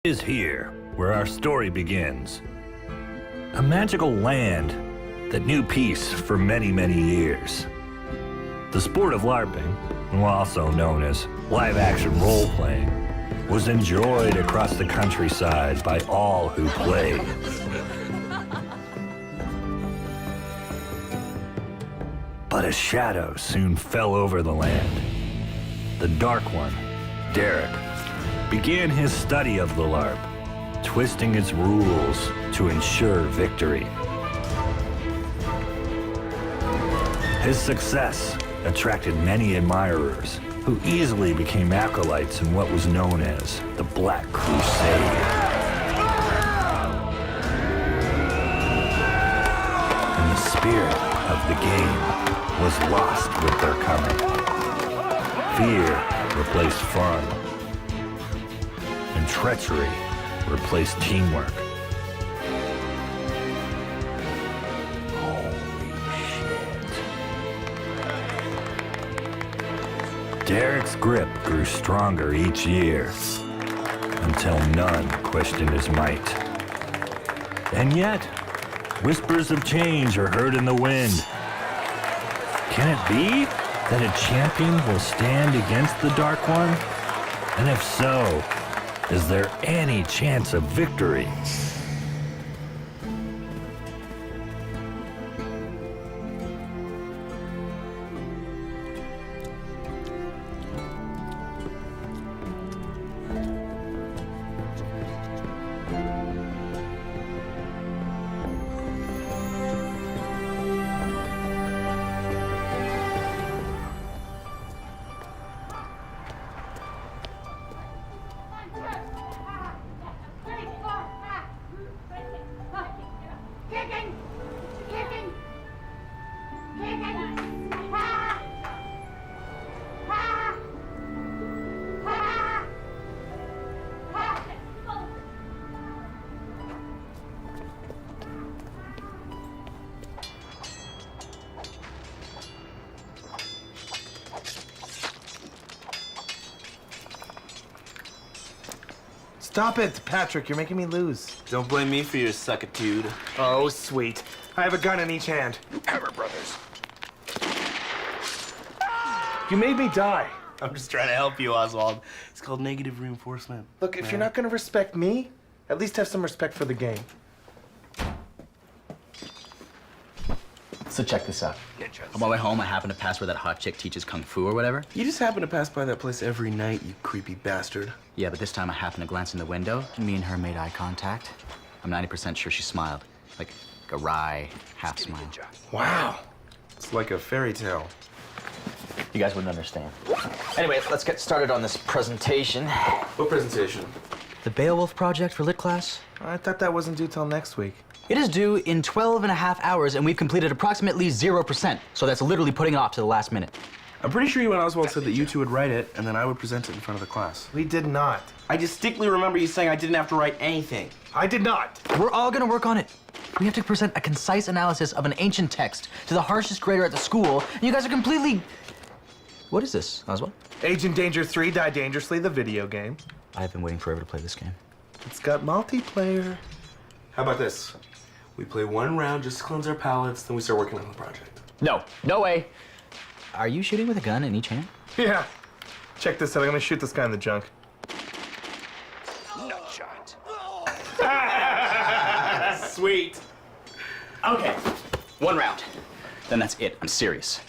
Is here where our story begins. A magical land that knew peace for many, many years. The sport of LARPing, also known as live-action role-playing, was enjoyed across the countryside by all who played. But a shadow soon fell over the land. The Dark One, Derek, began his study of the LARP, twisting its rules to ensure victory. His success attracted many admirers who easily became acolytes in what was known as the Black Crusade. And the spirit of the game was lost with their coming. Fear replaced fun, and treachery replaced teamwork. Holy shit. Derek's grip grew stronger each year until none questioned his might. And yet, whispers of change are heard in the wind. Can it be that a champion will stand against the Dark One? And if so, is there any chance of victory? Stop it, Patrick. You're making me lose. Don't blame me for your suckitude. Oh, sweet. I have a gun in each hand. Hammer Brothers. You made me die. I'm just trying to help you, Oswald. It's called negative reinforcement. Look, if you're not going to respect me, at least have some respect for the game. So check this out. On my way home, I happened to pass where that hot chick teaches kung fu or whatever. You just happen to pass by that place every night, you creepy bastard. Yeah, but this time I happened to glance in the window, and me and her made eye contact. I'm 90% sure she smiled. Like a wry half smile. Wow. It's like a fairy tale. You guys wouldn't understand. Anyway, let's get started on this presentation. What presentation? The Beowulf Project for Lit class. I thought that wasn't due till next week. It is due in 12 and a half hours, and we've completed approximately 0%. So that's literally putting it off to the last minute. I'm pretty sure you and Oswald said that you two would write it, and then I would present it in front of the class. We did not. I distinctly remember you saying I didn't have to write anything. I did not. We're all gonna work on it. We have to present a concise analysis of an ancient text to the harshest grader at the school, and you guys are completely... What is this, Oswald? Agent Danger 3 Die Dangerously, the video game. I've been waiting forever to play this game. It's got multiplayer. How about this? We play one round just to cleanse our palates, then we start working on the project. No, no way. Are you shooting with a gun in each hand? Yeah. Check this out. I'm going to shoot this guy in the junk. Nutshot. Sweet. Okay, one round. Then that's it. I'm serious.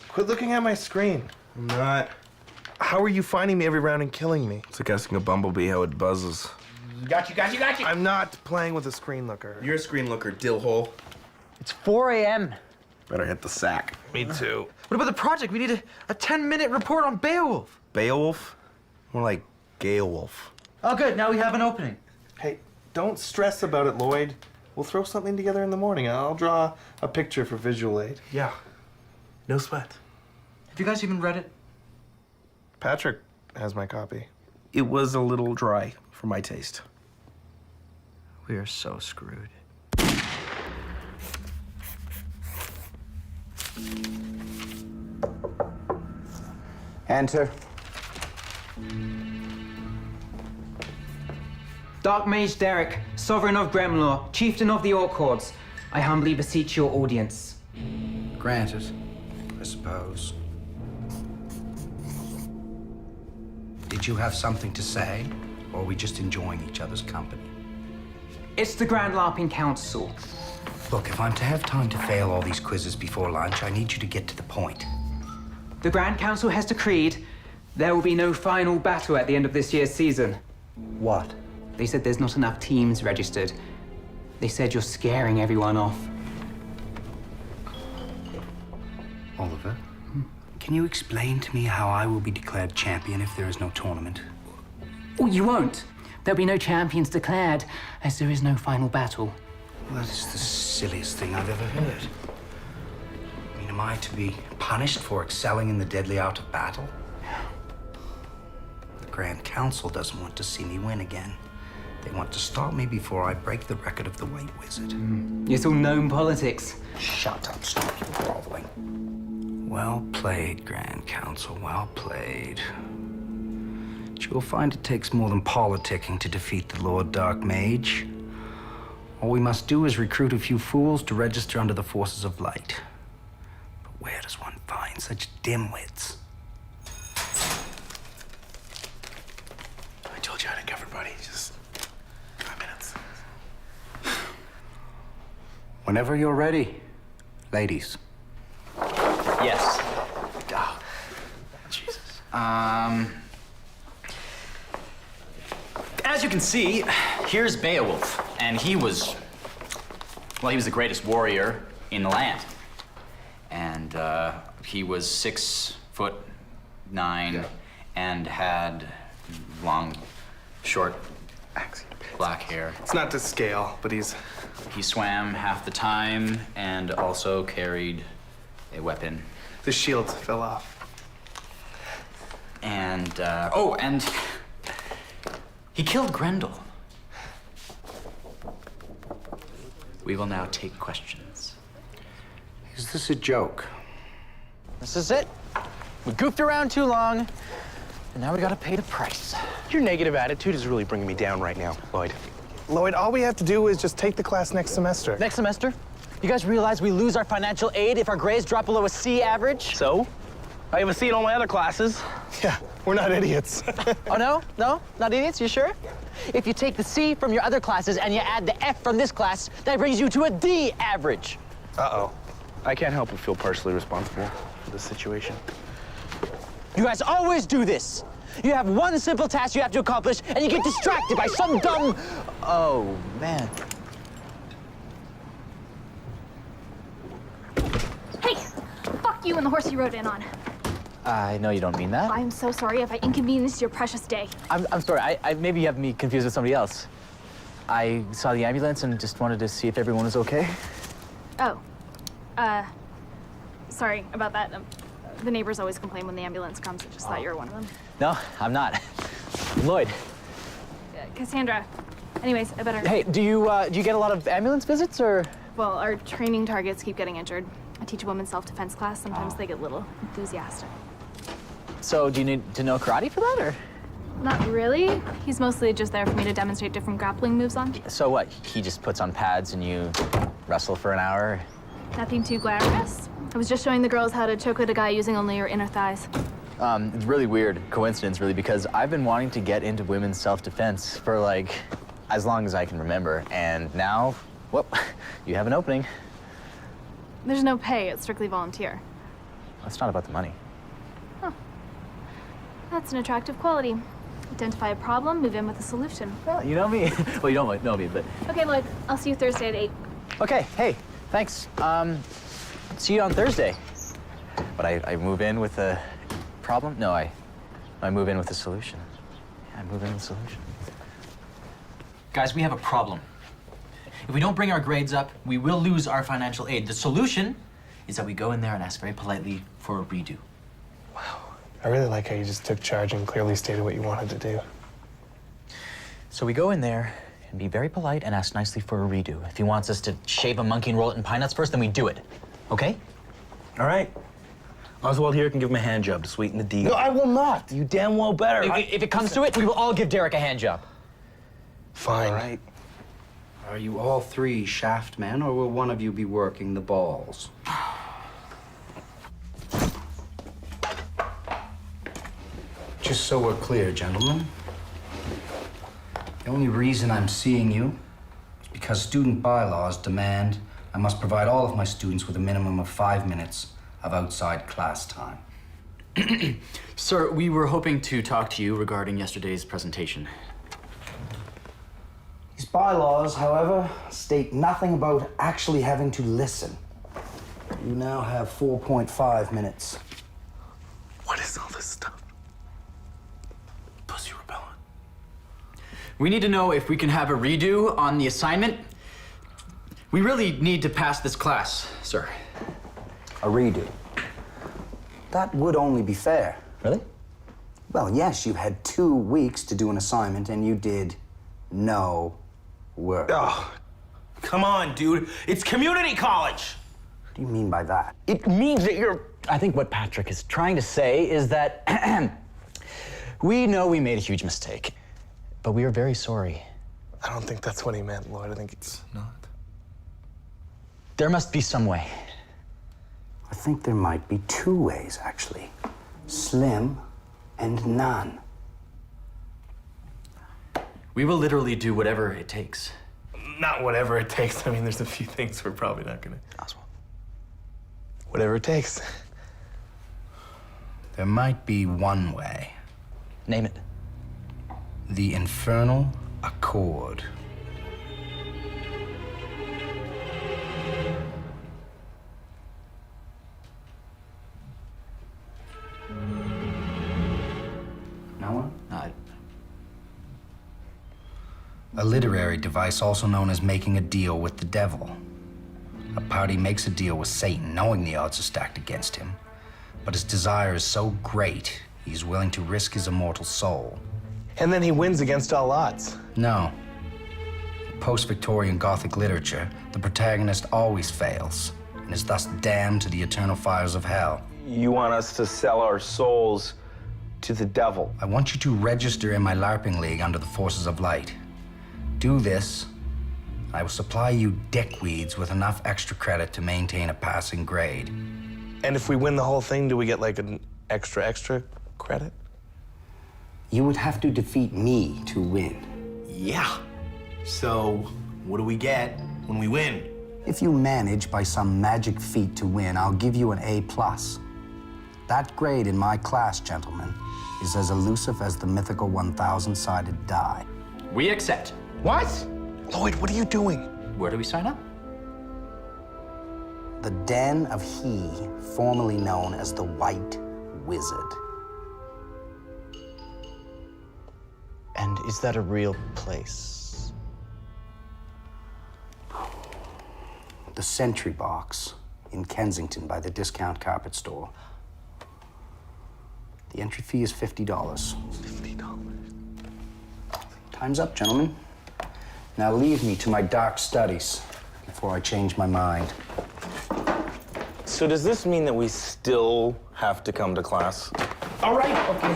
Quit looking at my screen. I'm not. How are you finding me every round and killing me? It's like asking a bumblebee how it buzzes. Got you. I'm not playing with a screen looker. You're a screen looker, dillhole. It's 4 a.m. Better hit the sack. Me too. What about the project? We need a 10-minute report on Beowulf. Beowulf? More like Gale Wolf. Oh, good. Now we have an opening. Hey, don't stress about it, Lloyd. We'll throw something together in the morning. I'll draw a picture for visual aid. Yeah. No sweat. Have you guys even read it? Patrick has my copy. It was a little dry for my taste. We are so screwed. Enter. Dark Mage Derek, Sovereign of Gremlor, Chieftain of the Orc Hordes, I humbly beseech your audience. Granted, I suppose. Did you have something to say, or are we just enjoying each other's company? It's the Grand Larping Council. Look, if I'm to have time to fail all these quizzes before lunch, I need you to get to the point. The Grand Council has decreed there will be no final battle at the end of this year's season. What? They said there's not enough teams registered. They said you're scaring everyone off. Oliver, can you explain to me how I will be declared champion if there is no tournament? Oh, you won't. There'll be no champions declared, as there is no final battle. Well, that is the silliest thing I've ever heard. I mean, am I to be punished for excelling in the deadly art of battle? The Grand Council doesn't want to see me win again. They want to stop me before I break the record of the White Wizard. It's all known politics. Shut up, stop your groveling. Well played, Grand Council, well played. But you'll find it takes more than politicking to defeat the Lord Dark Mage. All we must do is recruit a few fools to register under the forces of light. But where does one find such dimwits? I told you I had it covered, buddy. Just 5 minutes. Whenever you're ready, ladies. Yes. Oh, Jesus. As you can see, here's Beowulf, and he was the greatest warrior in the land. And he was 6'9" and had long, short, black hair. It's not to scale, but he's... He swam half the time and also carried a weapon. The shield fell off. And, and he killed Grendel. We will now take questions. Is this a joke? This is it. We goofed around too long, and now we gotta pay the price. Your negative attitude is really bringing me down right now, Lloyd. Lloyd, all we have to do is just take the class next semester. Next semester? You guys realize we lose our financial aid if our grades drop below a C average? So? I have a C in all my other classes. Yeah, we're not idiots. Oh, no? No? Not idiots? You sure? If you take the C from your other classes and you add the F from this class, that brings you to a D average. Uh-oh. I can't help but feel partially responsible for this situation. You guys always do this. You have one simple task you have to accomplish, and you get distracted by some dumb... Oh, man. Hey, fuck you and the horse you rode in on. I know you don't mean that. I'm so sorry if I inconvenienced your precious day. I'm sorry. Maybe you have me confused with somebody else. I saw the ambulance and just wanted to see if everyone was okay. Oh, sorry about that. The neighbors always complain when the ambulance comes. I just thought you were one of them. No, I'm not. Lloyd. Cassandra. Anyways, I better... Hey, do you get a lot of ambulance visits, or? Well, our training targets keep getting injured. I teach a women's self-defense class. Sometimes they get a little enthusiastic. So do you need to know karate for that, or? Not really. He's mostly just there for me to demonstrate different grappling moves on. So what, he just puts on pads and you wrestle for an hour? Nothing too glamorous. I was just showing the girls how to choke out a guy using only your inner thighs. It's really weird, coincidence really, because I've been wanting to get into women's self-defense for like, as long as I can remember. And now, well, you have an opening. There's no pay, it's strictly volunteer. It's not about the money. Huh. That's an attractive quality. Identify a problem, move in with a solution. Well, you know me. Well, you don't know me, but. Okay, Lloyd, I'll see you Thursday at 8. Okay, hey, thanks. See you on Thursday. But I move in with a problem? No, I move in with a solution. Yeah, I move in with a solution. Guys, we have a problem. If we don't bring our grades up, we will lose our financial aid. The solution is that we go in there and ask very politely for a redo. I really like how you just took charge and clearly stated what you wanted to do. So we go in there and be very polite and ask nicely for a redo. If he wants us to shave a monkey and roll it in pine nuts first, then we do it. Okay? All right. Oswald here can give him a hand job to sweeten the deal. No, I will not. You damn well better. If it comes to it, we will all give Derek a hand job. Fine. All right. Are you all three shaft men, or will one of you be working the balls? Just so we're clear, gentlemen, the only reason I'm seeing you is because student bylaws demand I must provide all of my students with a minimum of 5 minutes of outside class time. Sir, we were hoping to talk to you regarding yesterday's presentation. These bylaws, however, state nothing about actually having to listen. You now have 4.5 minutes. What is all this stuff? Pussy repellent. We need to know if we can have a redo on the assignment. We really need to pass this class, sir. A redo. That would only be fair. Really? Well, yes, you had 2 weeks to do an assignment and you did no work. Oh, come on, dude. It's community college. What do you mean by that? It means that you're... I think what Patrick is trying to say is that we know we made a huge mistake, but we are very sorry. I don't think that's what he meant, Lloyd. I think it's not. There must be some way. I think there might be 2 ways, actually. Slim and none. We will literally do whatever it takes. Not whatever it takes. I mean, there's a few things we're probably not gonna. Oswald. Whatever it takes. There might be 1 way. Name it. The Infernal Accord. No one? A literary device also known as making a deal with the devil. A party makes a deal with Satan, knowing the odds are stacked against him. But his desire is so great, he's willing to risk his immortal soul. And then he wins against all odds. No. In post-Victorian Gothic literature, the protagonist always fails, and is thus damned to the eternal fires of hell. You want us to sell our souls to the devil? I want you to register in my LARPing League under the Forces of Light. Do this, I will supply you dickweeds with enough extra credit to maintain a passing grade. And if we win the whole thing, do we get like an extra credit? You would have to defeat me to win. Yeah. So, what do we get when we win? If you manage by some magic feat to win, I'll give you an A+. That grade in my class, gentlemen, is as elusive as the mythical 1,000-sided die. We accept. What? Lloyd, what are you doing? Where do we sign up? The Den of He, formerly known as the White Wizard. And is that a real place? The Sentry Box in Kensington by the discount carpet store. The entry fee is $50. $50. Time's up, gentlemen. Now leave me to my dark studies before I change my mind. So does this mean that we still have to come to class? All right, okay.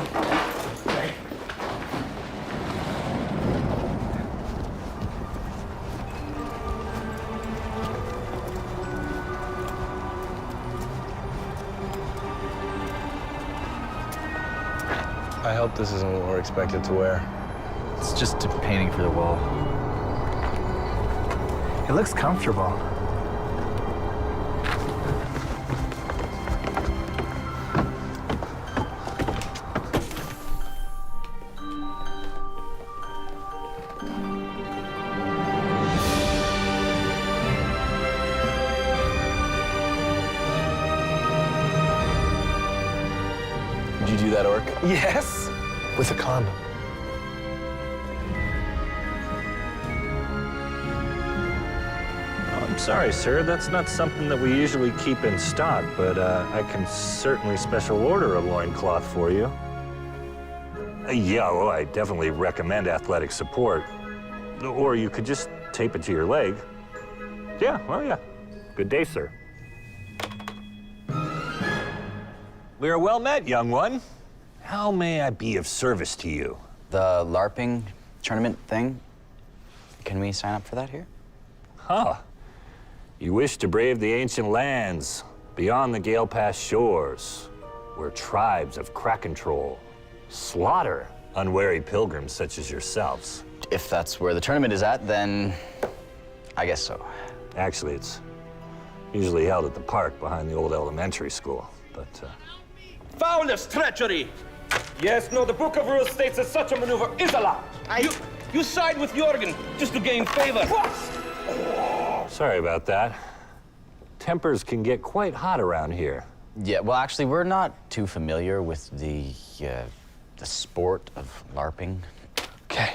I hope this isn't what we're expected to wear. It's just a painting for the wall. It looks comfortable. Did you do that, Orc? Yes, with a condom. sorry, sir. That's not something that we usually keep in stock, but I can certainly special order a loincloth for you. Yeah, well, I definitely recommend athletic support. Or you could just tape it to your leg. Yeah, well, yeah. Good day, sir. We are well met, young one. How may I be of service to you? The LARPing tournament thing? Can we sign up for that here? Huh. You wish to brave the ancient lands beyond the Gale Pass shores, where tribes of Kraken Troll slaughter unwary pilgrims such as yourselves. If that's where the tournament is at, then I guess so. Actually, it's usually held at the park behind the old elementary school, but Foulest treachery! Yes, no, the Book of Rules states that such a maneuver is allowed. You side with Jorgen just to gain favor. sorry about that. Tempers can get quite hot around here. Yeah, well, actually, we're not too familiar with the sport of LARPing. Okay.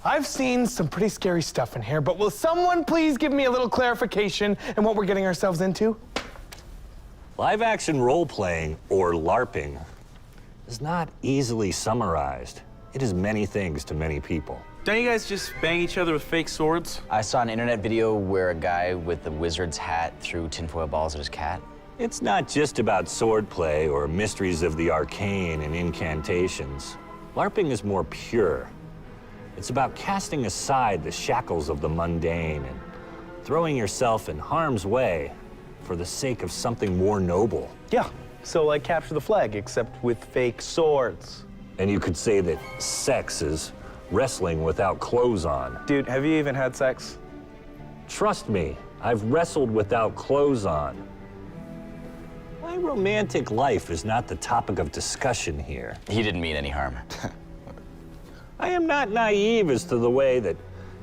I've seen some pretty scary stuff in here, but will someone please give me a little clarification in what we're getting ourselves into? Live-action role-playing, or LARPing, is not easily summarized. It is many things to many people. Don't you guys just bang each other with fake swords? I saw an internet video where a guy with the wizard's hat threw tinfoil balls at his cat. It's not just about swordplay or mysteries of the arcane and incantations. LARPing is more pure. It's about casting aside the shackles of the mundane and throwing yourself in harm's way for the sake of something more noble. Yeah, so like Capture the Flag, except with fake swords. And you could say that sex is wrestling without clothes on. Dude, have you even had sex? Trust me, I've wrestled without clothes on. My romantic life is not the topic of discussion here. He didn't mean any harm. I am not naive as to the way that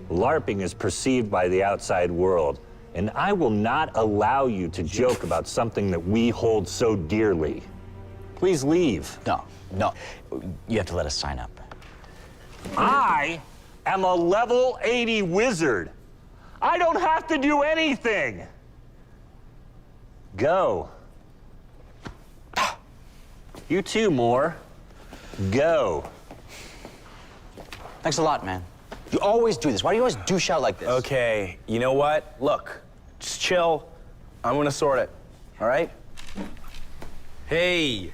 LARPing is perceived by the outside world, and I will not allow you to joke about something that we hold so dearly. Please leave. No, you have to let us sign up. I am a level 80 wizard. I don't have to do anything. Go. You too, Moore. Go. Thanks a lot, man. You always do this. Why do you always douche out like this? Okay, you know what? Look, just chill. I'm gonna sort it, all right? Hey.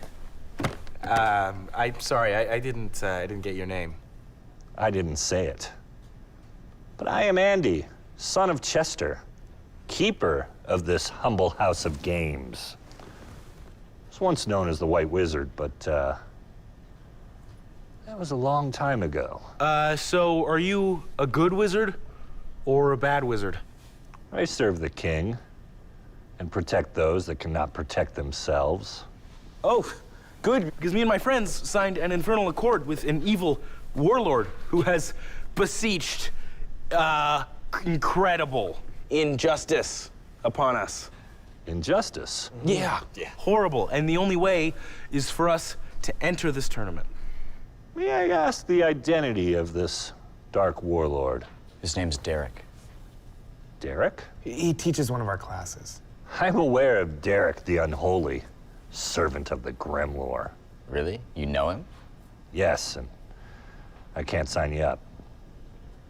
I'm sorry, I didn't get your name. I didn't say it. But I am Andy, son of Chester, keeper of this humble house of games. I was once known as the White Wizard, but that was a long time ago. So are you a good wizard or a bad wizard? I serve the king and protect those that cannot protect themselves. Oh, good, because me and my friends signed an infernal accord with an evil warlord who has beseeched incredible injustice upon us. Injustice? Yeah, horrible. And the only way is for us to enter this tournament. May I ask the identity of this dark warlord? His name's Derek. Derek? He teaches one of our classes. I'm aware of Derek the Unholy, servant of the Gremlor. Really? You know him? Yes, and I can't sign you up.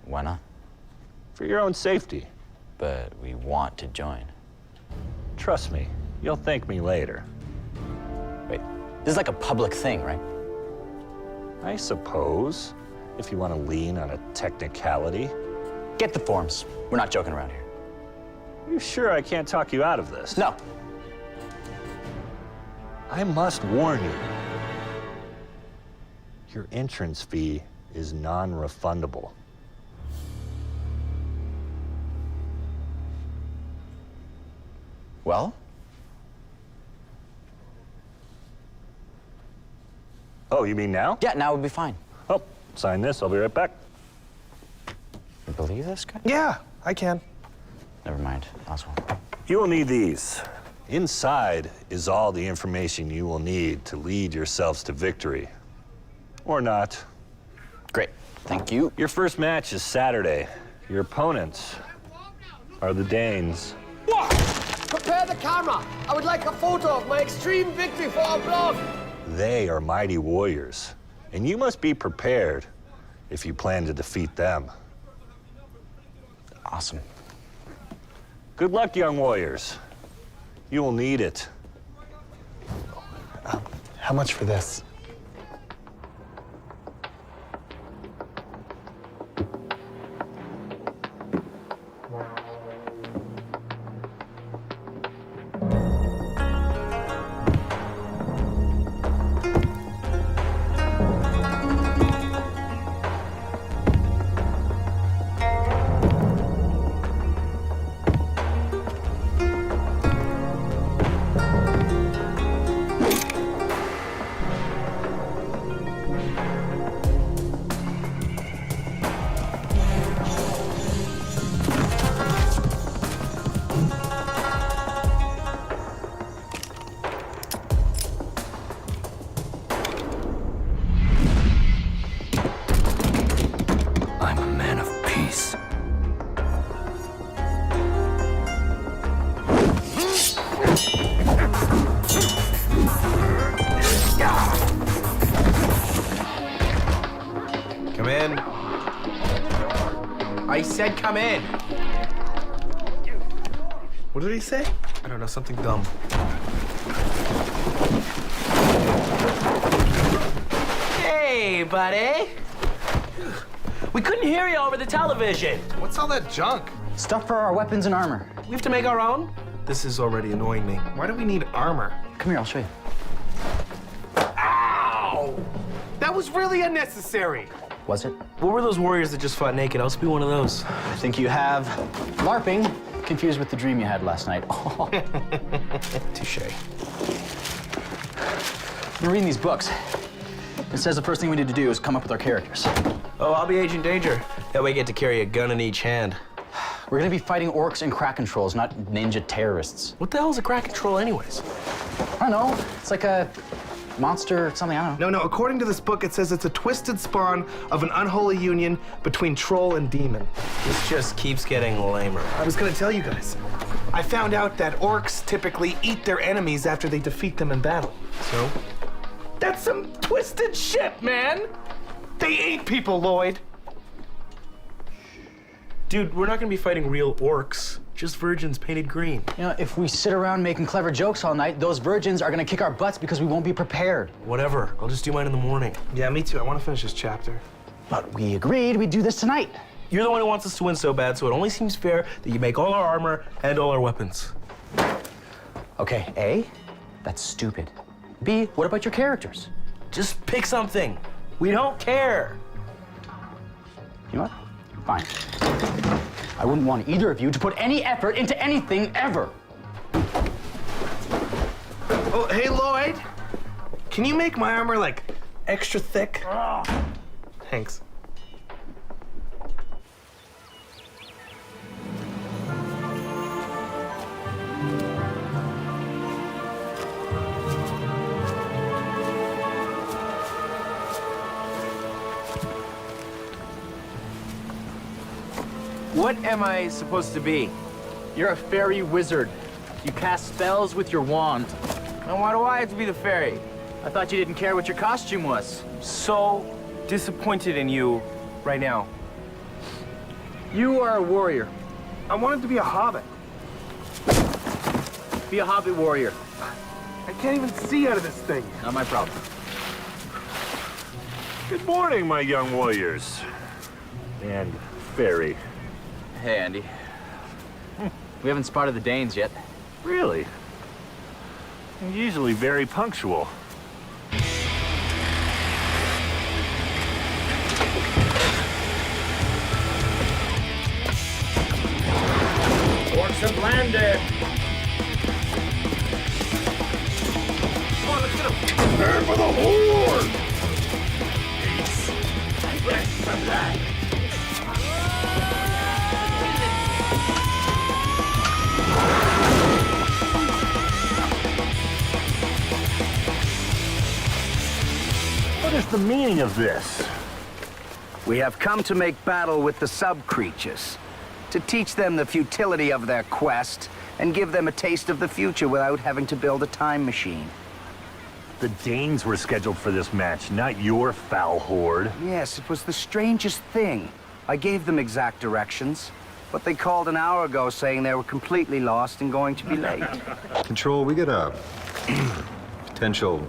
Why not? For your own safety. But we want to join. Trust me, you'll thank me later. Wait, this is like a public thing, right? I suppose, if you want to lean on a technicality. Get the forms. We're not joking around here. You sure I can't talk you out of this? No. I must warn you. Your entrance fee is non-refundable. Well? Oh, you mean now? Yeah, now would be fine. Oh, sign this. I'll be right back. You believe this guy? Yeah, I can. Never mind. Oswald. You will need these. Inside is all the information you will need to lead yourselves to victory. Or not. Great. Thank you. Your first match is Saturday. Your opponents are the Danes. Prepare the camera. I would like a photo of my extreme victory for our blog. They are mighty warriors, and you must be prepared if you plan to defeat them. Awesome. Good luck, young warriors. You will need it. How much for this? I'm a man of peace. Come in. I said come in. What did he say? I don't know, something dumb. Hey, buddy. We couldn't hear you over the television. What's all that junk? Stuff for our weapons and armor. We have to make our own? This is already annoying me. Why do we need armor? Come here, I'll show you. Ow! That was really unnecessary. Was it? What were those warriors that just fought naked? I'll be one of those. I think you have LARPing confused with the dream you had last night. Touche. You're reading these books. It says the first thing we need to do is come up with our characters. Oh, I'll be Agent Danger. That way I get to carry a gun in each hand. We're gonna be fighting orcs and Kraken trolls, not ninja terrorists. What the hell is a Kraken troll anyways? I don't know. It's like a monster or something, I don't know. No, according to this book, it says it's a twisted spawn of an unholy union between troll and demon. This just keeps getting lamer. I was gonna tell you guys. I found out that orcs typically eat their enemies after they defeat them in battle. So? That's some twisted shit, man! They eat people, Lloyd. Dude, we're not gonna be fighting real orcs. Just virgins painted green. You know, if we sit around making clever jokes all night, those virgins are gonna kick our butts because we won't be prepared. Whatever. I'll just do mine in the morning. Yeah, me too. I want to finish this chapter. But we agreed we'd do this tonight. You're the one who wants us to win so bad, so it only seems fair that you make all our armor and all our weapons. Okay, A, that's stupid. B, what about your characters? Just pick something. We don't care. You know what? Fine. I wouldn't want either of you to put any effort into anything ever. Oh, hey, Lloyd. Can you make my armor, like, extra thick? Thanks. What am I supposed to be? You're a fairy wizard. You cast spells with your wand. And why do I have to be the fairy? I thought you didn't care what your costume was. So disappointed in you right now. You are a warrior. I wanted to be a hobbit. Be a hobbit warrior. I can't even see out of this thing. Not my problem. Good morning, my young warriors. And fairy. Hey, Andy. We haven't spotted the Danes yet. Really? You're usually very punctual. Orcs have landed. Come on, let's get them. Prepare for the horde. Peace. Rest from that. What is the meaning of this? We have come to make battle with the sub-creatures. to teach them the futility of their quest and give them a taste of the future without having to build a time machine. The Danes were scheduled for this match, not your foul horde. Yes, it was the strangest thing. I gave them exact directions, but they called an hour ago saying they were completely lost and going to be late. Control, we got a potential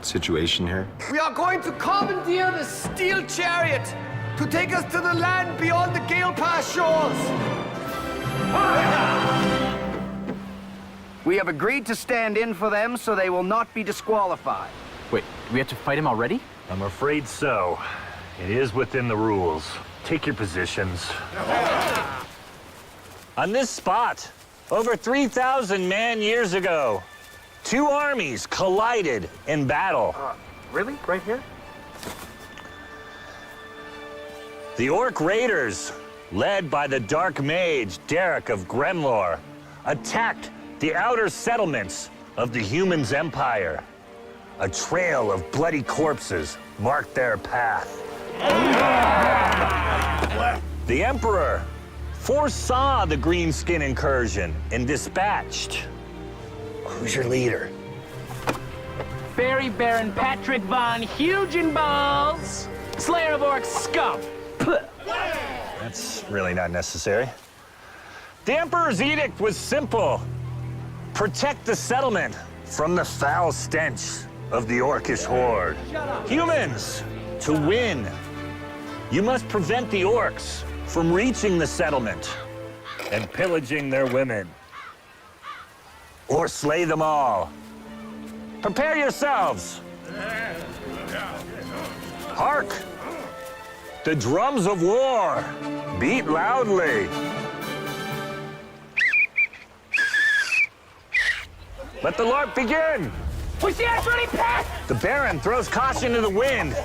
situation here. We are going to commandeer the steel chariot to take us to the land beyond the Gale Pass shores. We have agreed to stand in for them so they will not be disqualified. Wait, we have to fight him already? I'm afraid so. It is within the rules. Take your positions. On this spot, over 3,000 man-years ago, two armies collided in battle. Really? Right here? The Orc Raiders, led by the Dark Mage Derek of Gremlor, attacked the outer settlements of the Humans' Empire. A trail of bloody corpses marked their path. The Emperor foresaw the Greenskin incursion and dispatched. Who's your leader? Fairy Baron Patrick von Hugenballs, Slayer of Orcs scum. That's really not necessary. The Emperor's edict was simple. Protect the settlement from the foul stench of the Orcish horde. Humans, to win, you must prevent the orcs from reaching the settlement and pillaging their women. Or slay them all. Prepare yourselves. Hark! The drums of war beat loudly. Let the lark begin. Push the ready, pass! The Baron throws caution to the wind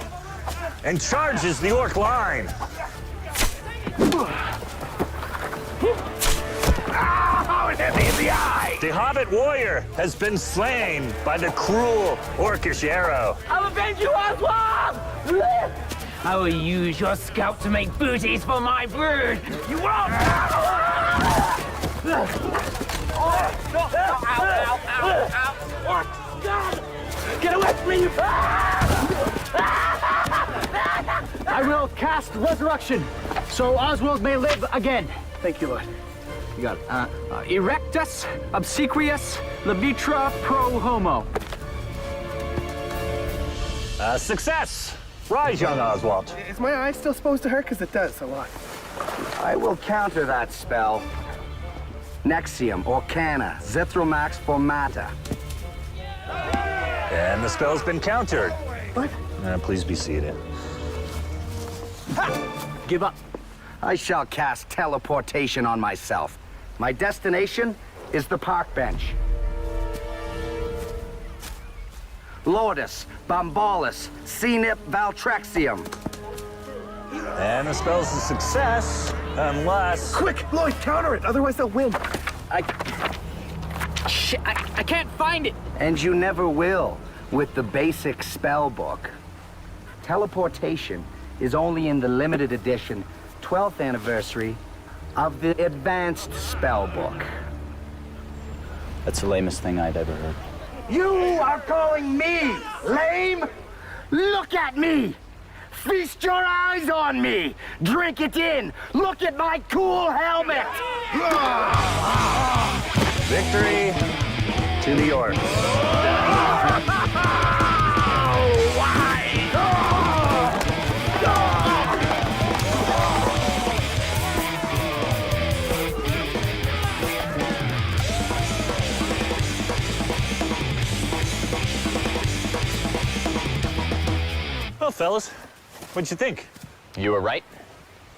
and charges the orc line. Oh, it hit me in the eye! The Hobbit warrior has been slain by the cruel orcish arrow. I'll avenge you, Oswald! I will use your scalp to make booties for my brood. You won't! Get away from me, you... I will cast Resurrection, so Oswald may live again. Thank you, Lord. You got it. Erectus, obsequious, levitra pro homo. Success! Rise, young Oswald. Is my eye still supposed to hurt? Because it does a lot. I will counter that spell. Nexium, Orcana, Zithromax Formata. And the spell's been countered. What? Please be seated. Give up. I shall cast teleportation on myself. My destination is the park bench. Lourdes, Bombalis, Cenip Valtrexium. And the spell's a success, unless... Quick, Lloyd, counter it, otherwise they'll win. Shit, I can't find it. And you never will with the basic spell book. Teleportation is only in the limited edition 12th anniversary of the advanced spell book. That's the lamest thing I'd ever heard. You are calling me lame? Look at me! Feast your eyes on me! Drink it in! Look at my cool helmet! Victory to the orcs. Well, fellas, what'd you think? You were right.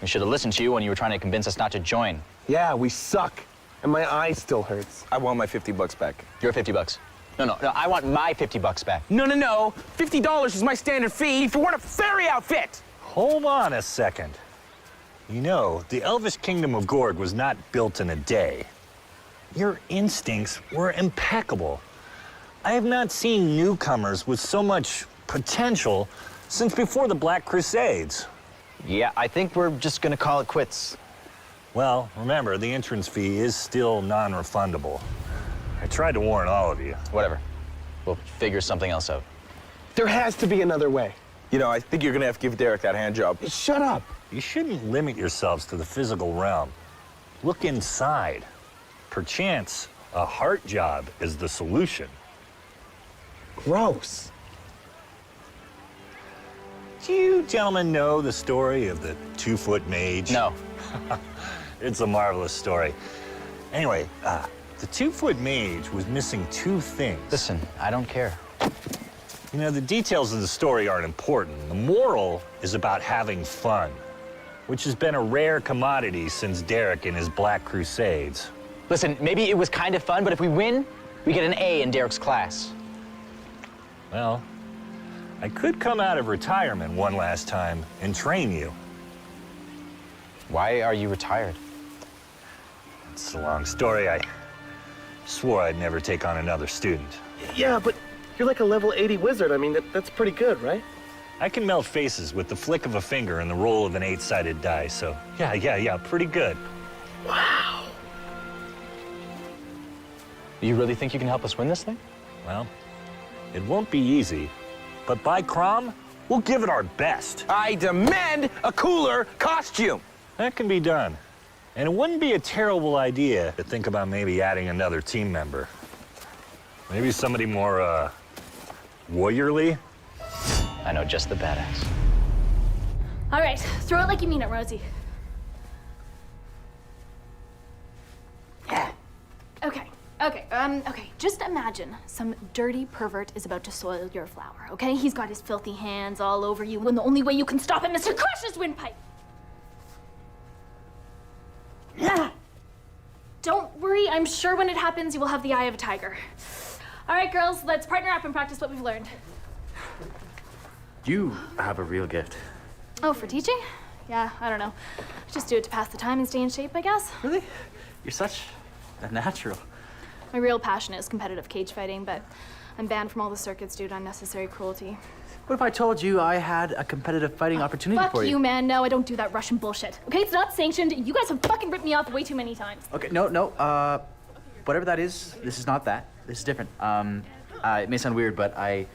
We should have listened to you when you were trying to convince us not to join. Yeah, we suck. And my eye still hurts. I want my $50 back. Your 50 bucks. No, I want my 50 bucks back. No. $50 is my standard fee if you want a fairy outfit. Hold on a second. You know, the Elvish Kingdom of Gorg was not built in a day. Your instincts were impeccable. I have not seen newcomers with so much potential since before the Black Crusades. Yeah, I think we're just gonna call it quits. Well, remember, the entrance fee is still non-refundable. I tried to warn all of you. Whatever. We'll figure something else out. There has to be another way. You know, I think you're gonna have to give Derek that hand job. Shut up. You shouldn't limit yourselves to the physical realm. Look inside. Perchance, a heart job is the solution. Gross. Do you gentlemen know the story of the 2-foot mage? No. It's a marvelous story. Anyway, the 2-foot mage was missing 2 things. Listen, I don't care. You know, the details of the story aren't important. The moral is about having fun, which has been a rare commodity since Derek and his Black Crusades. Listen, maybe it was kind of fun, but if we win, we get an A in Derek's class. Well, I could come out of retirement one last time and train you. Why are you retired? It's a long story. I swore I'd never take on another student. Yeah, but you're like a level 80 wizard. I mean, that's pretty good, right? I can melt faces with the flick of a finger and the roll of an 8-sided die, so yeah, pretty good. Wow. You really think you can help us win this thing? Well, it won't be easy, but by Crom, we'll give it our best. I demand a cooler costume. That can be done. And it wouldn't be a terrible idea to think about maybe adding another team member. Maybe somebody more, warriorly? I know just the badass. All right, throw it like you mean it, Rosie. Okay, just imagine some dirty pervert is about to soil your flower, okay? He's got his filthy hands all over you, and the only way you can stop him is to crush his windpipe. Don't worry, I'm sure when it happens, you will have the eye of a tiger. All right, girls, let's partner up and practice what we've learned. You have a real gift. Oh, for teaching? Yeah, I don't know. Just do it to pass the time and stay in shape, I guess. Really? You're such a natural. My real passion is competitive cage fighting, but I'm banned from all the circuits due to unnecessary cruelty. What if I told you I had a competitive fighting opportunity for you? Fuck you, man. No, I don't do that Russian bullshit. Okay, it's not sanctioned. You guys have fucking ripped me off way too many times. Okay, no, whatever that is, this is not that. This is different. It may sound weird, but I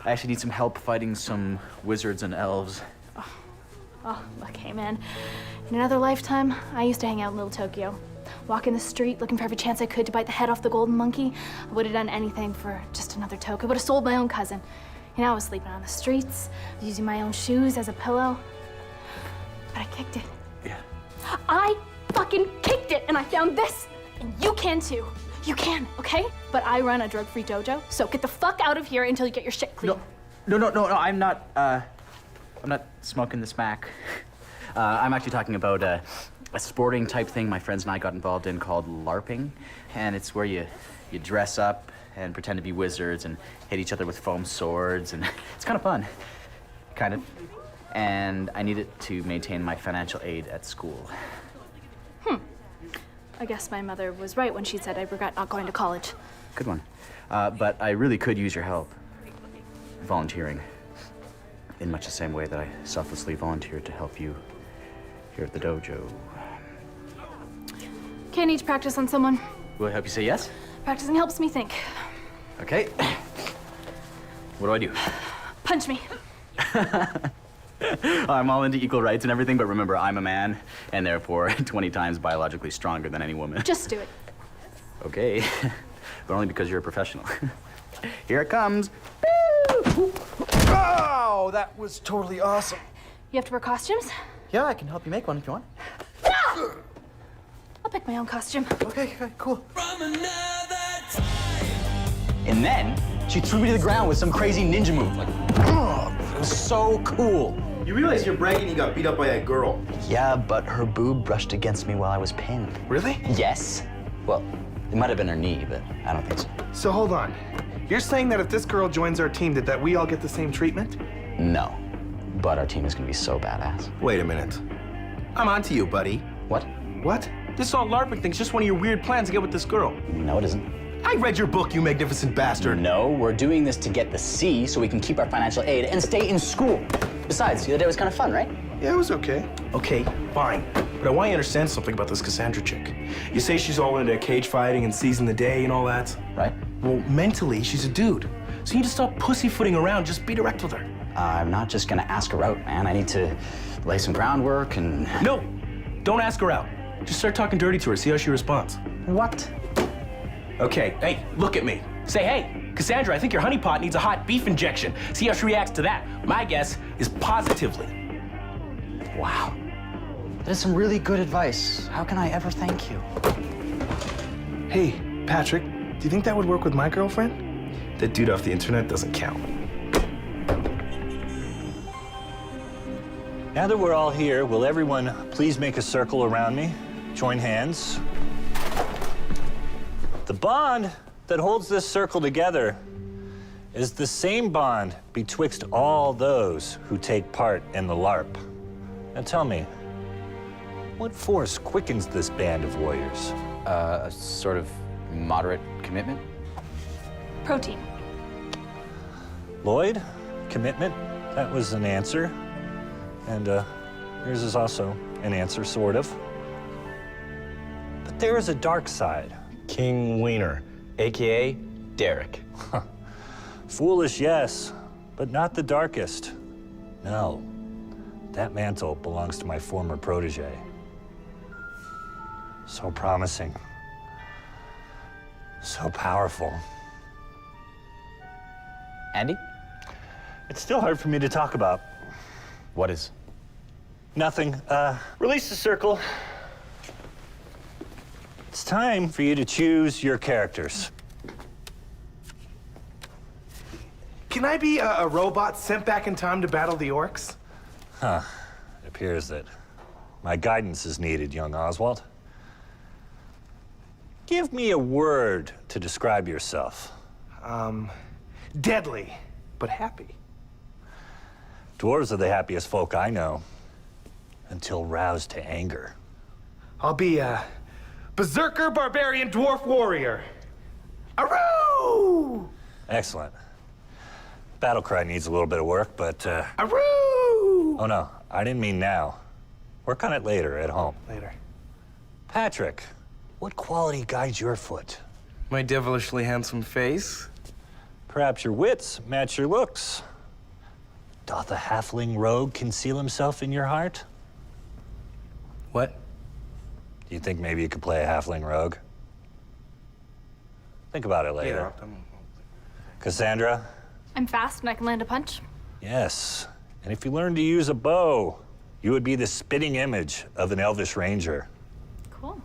actually need some help fighting some wizards and elves. Oh, look, hey, man. In another lifetime, I used to hang out in Little Tokyo. Walk in the street, looking for every chance I could to bite the head off the golden monkey. I would have done anything for just another toke. I would have sold my own cousin. You know, I was sleeping on the streets, using my own shoes as a pillow. But I kicked it. Yeah. I fucking kicked it, and I found this. And you can too. You can, okay? But I run a drug-free dojo, so get the fuck out of here until you get your shit clean. No, I'm not smoking the smack. I'm actually talking about a sporting type thing my friends and I got involved in called LARPing. And it's where you dress up and pretend to be wizards and hit each other with foam swords, and it's kind of fun. Kind of. And I need it to maintain my financial aid at school. I guess my mother was right when she said I regret not going to college. Good one. But I really could use your help. Volunteering. In much the same way that I selflessly volunteered to help you here at the dojo. Okay, I need to practice on someone. Will I help you say yes? Practicing helps me think. Okay. What do I do? Punch me. I'm all into equal rights and everything, but remember, I'm a man, and therefore 20 times biologically stronger than any woman. Just do it. Okay. But only because you're a professional. Here it comes. Oh, that was totally awesome. You have to wear costumes? Yeah, I can help you make one if you want. I'll pick my own costume. Okay, cool. And then she threw me to the ground with some crazy ninja move. Like, it was so cool. You realize you're bragging you got beat up by a girl. Yeah, but her boob brushed against me while I was pinned. Really? Yes. Well, it might have been her knee, but I don't think so. So hold on. You're saying that if this girl joins our team, that we all get the same treatment? No. But our team is gonna be so badass. Wait a minute. I'm onto you, buddy. What? What? This whole LARPing thing's just one of your weird plans to get with this girl. No, it isn't. I read your book, you magnificent bastard. No, we're doing this to get the C so we can keep our financial aid and stay in school. Besides, the other day was kind of fun, right? Yeah, it was okay. Okay, fine. But I want you to understand something about this Cassandra chick. You say she's all into cage fighting and seizing the day and all that. Right. Well, mentally, she's a dude. So you need to stop pussyfooting around. Just be direct with her. I'm not just gonna ask her out, man. I need to lay some groundwork and... No, don't ask her out. Just start talking dirty to her, see how she responds. What? Okay, hey, look at me. Say, hey, Cassandra, I think your honeypot needs a hot beef injection. See how she reacts to that. My guess is positively. Wow. That is some really good advice. How can I ever thank you? Hey, Patrick, do you think that would work with my girlfriend? That dude off the internet doesn't count. Now that we're all here, will everyone please make a circle around me? Join hands. The bond that holds this circle together is the same bond betwixt all those who take part in the LARP. Now tell me, what force quickens this band of warriors? A sort of moderate commitment? Protein. Lloyd, commitment, that was an answer. And yours is also an answer, sort of. But there is a dark side. King Wiener, AKA Derek. Foolish, yes, but not the darkest. No, that mantle belongs to my former protege. So promising. So powerful. Andy? It's still hard for me to talk about. What is? Nothing. Release the circle. It's time for you to choose your characters. Can I be a robot sent back in time to battle the orcs? Huh. It appears that my guidance is needed, young Oswald. Give me a word to describe yourself. Deadly, but happy. Dwarves are the happiest folk I know, until roused to anger. I'll be a berserker barbarian dwarf warrior. Aroo! Excellent. Battle cry needs a little bit of work, but Aroo! Oh no, I didn't mean now. Work on it later at home. Later. Patrick, what quality guides your foot? My devilishly handsome face. Perhaps your wits match your looks. Doth a halfling rogue conceal himself in your heart? What? Do you think maybe you could play a halfling rogue? Think about it later. Cassandra? I'm fast and I can land a punch. Yes. And if you learn to use a bow, you would be the spitting image of an elvish ranger. Cool.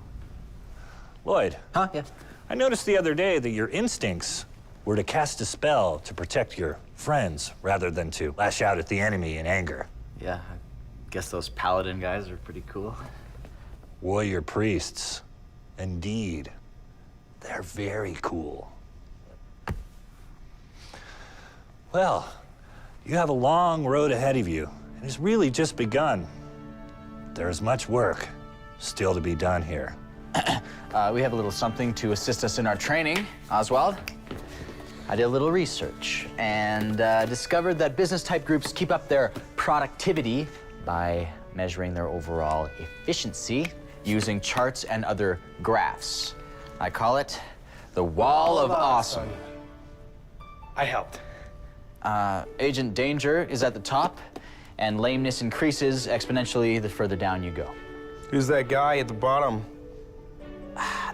Lloyd. Huh? Yeah. I noticed the other day that your instincts were to cast a spell to protect your friends rather than to lash out at the enemy in anger. Yeah, I guess those paladin guys are pretty cool. Warrior priests, indeed. They're very cool. Well, you have a long road ahead of you. It has really just begun. There is much work still to be done here. We have a little something to assist us in our training. Oswald? I did a little research and discovered that business-type groups keep up their productivity by measuring their overall efficiency using charts and other graphs. I call it the Wall of Awesome. I helped. Agent Danger is at the top, and lameness increases exponentially the further down you go. Who's that guy at the bottom?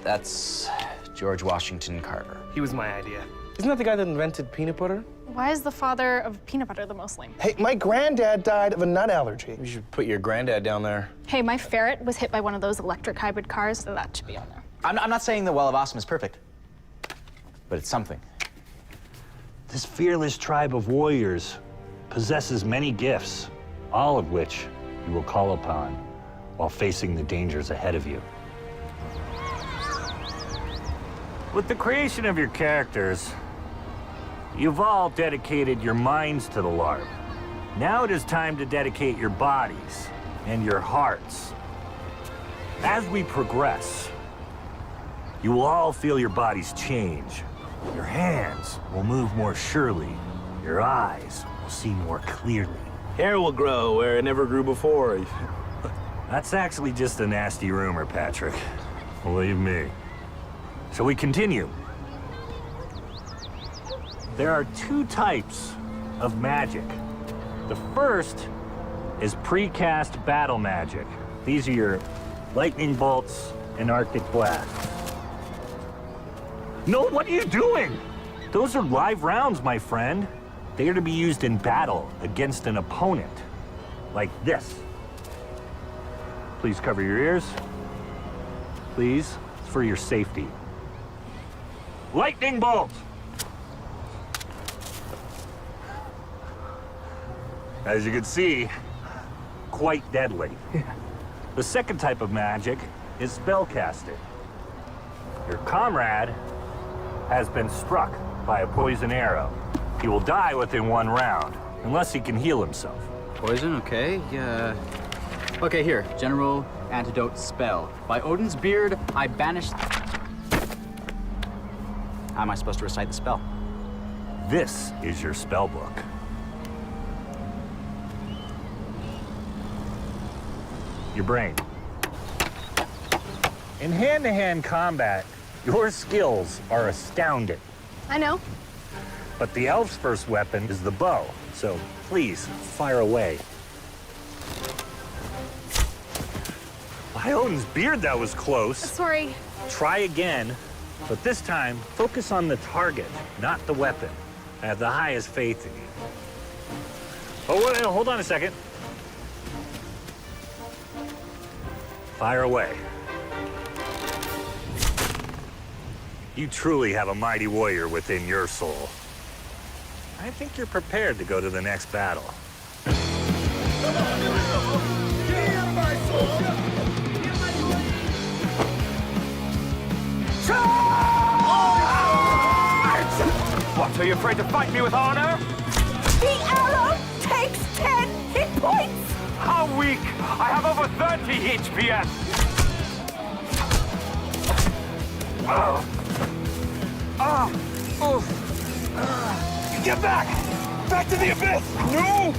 That's George Washington Carver. He was my idea. Isn't that the guy that invented peanut butter? Why is the father of peanut butter the most lame? Hey, my granddad died of a nut allergy. You should put your granddad down there. Hey, my ferret was hit by one of those electric hybrid cars, so that should be on there. I'm not saying the Well of Awesome is perfect, but it's something. This fearless tribe of warriors possesses many gifts, all of which you will call upon while facing the dangers ahead of you. With the creation of your characters, you've all dedicated your minds to the LARP. Now it is time to dedicate your bodies and your hearts. As we progress, you will all feel your bodies change. Your hands will move more surely. Your eyes will see more clearly. Hair will grow where it never grew before. That's actually just a nasty rumor, Patrick. Believe me. So we continue. There are two types of magic. The first is precast battle magic. These are your lightning bolts and arctic blasts. No, what are you doing? Those are live rounds, my friend. They are to be used in battle against an opponent. Like this. Please cover your ears. Please, it's for your safety. Lightning bolt! As you can see, quite deadly. The second type of magic is spellcasting. Your comrade has been struck by a poison arrow. He will die within 1 round, unless he can heal himself. Poison, okay. Yeah. Okay, here. General antidote spell. By Odin's beard, I banish... How am I supposed to recite the spell? This is your spell book. Your brain. In hand-to-hand combat, your skills are astounding. I know. But the elf's first weapon is the bow, so please, fire away. By Odin's beard, that was close. Sorry. Try again, but this time, focus on the target, not the weapon. I have the highest faith in you. Oh, wait, hold on a second. Fire away. You truly have a mighty warrior within your soul. I think you're prepared to go to the next battle. What, are you afraid to fight me with honor? The arrow takes 10 hit points! How weak! I have over 30 HPS! Get back! Back to the abyss! No!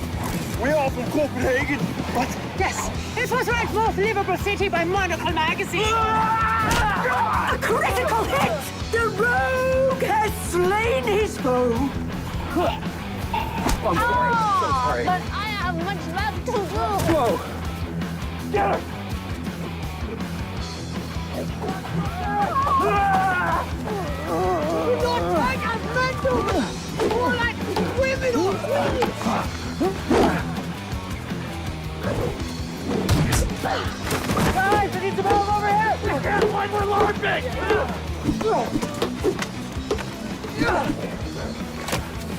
We are from Copenhagen, but... Yes, it was right north Liverpool City by Monocle Magazine. A critical hit! The rogue has slain his foe. I'm sorry, so sorry. But I have much left to do. Whoa! Get her! You don't like us men to more like women or Guys, I need some help over here! I can't find my larping!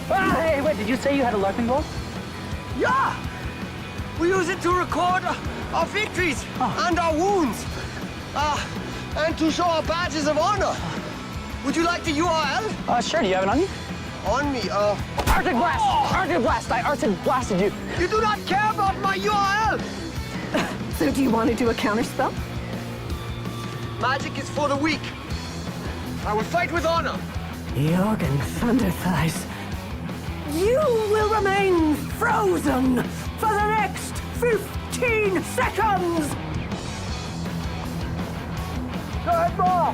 Hey, wait, did you say you had a LARPing ball? Yeah! We use it to record our victories and our wounds. And to show our badges of honor. Would you like the URL? Sure, do you have it on you? On me, Arctic Blast! Arctic Blast! I Arctic Blasted you! You do not care about my URL! So do you want to do a counterspell? Magic is for the weak. I will fight with honor. Jorgen Thunderthighs, you will remain frozen for the next 15 seconds! Grandma!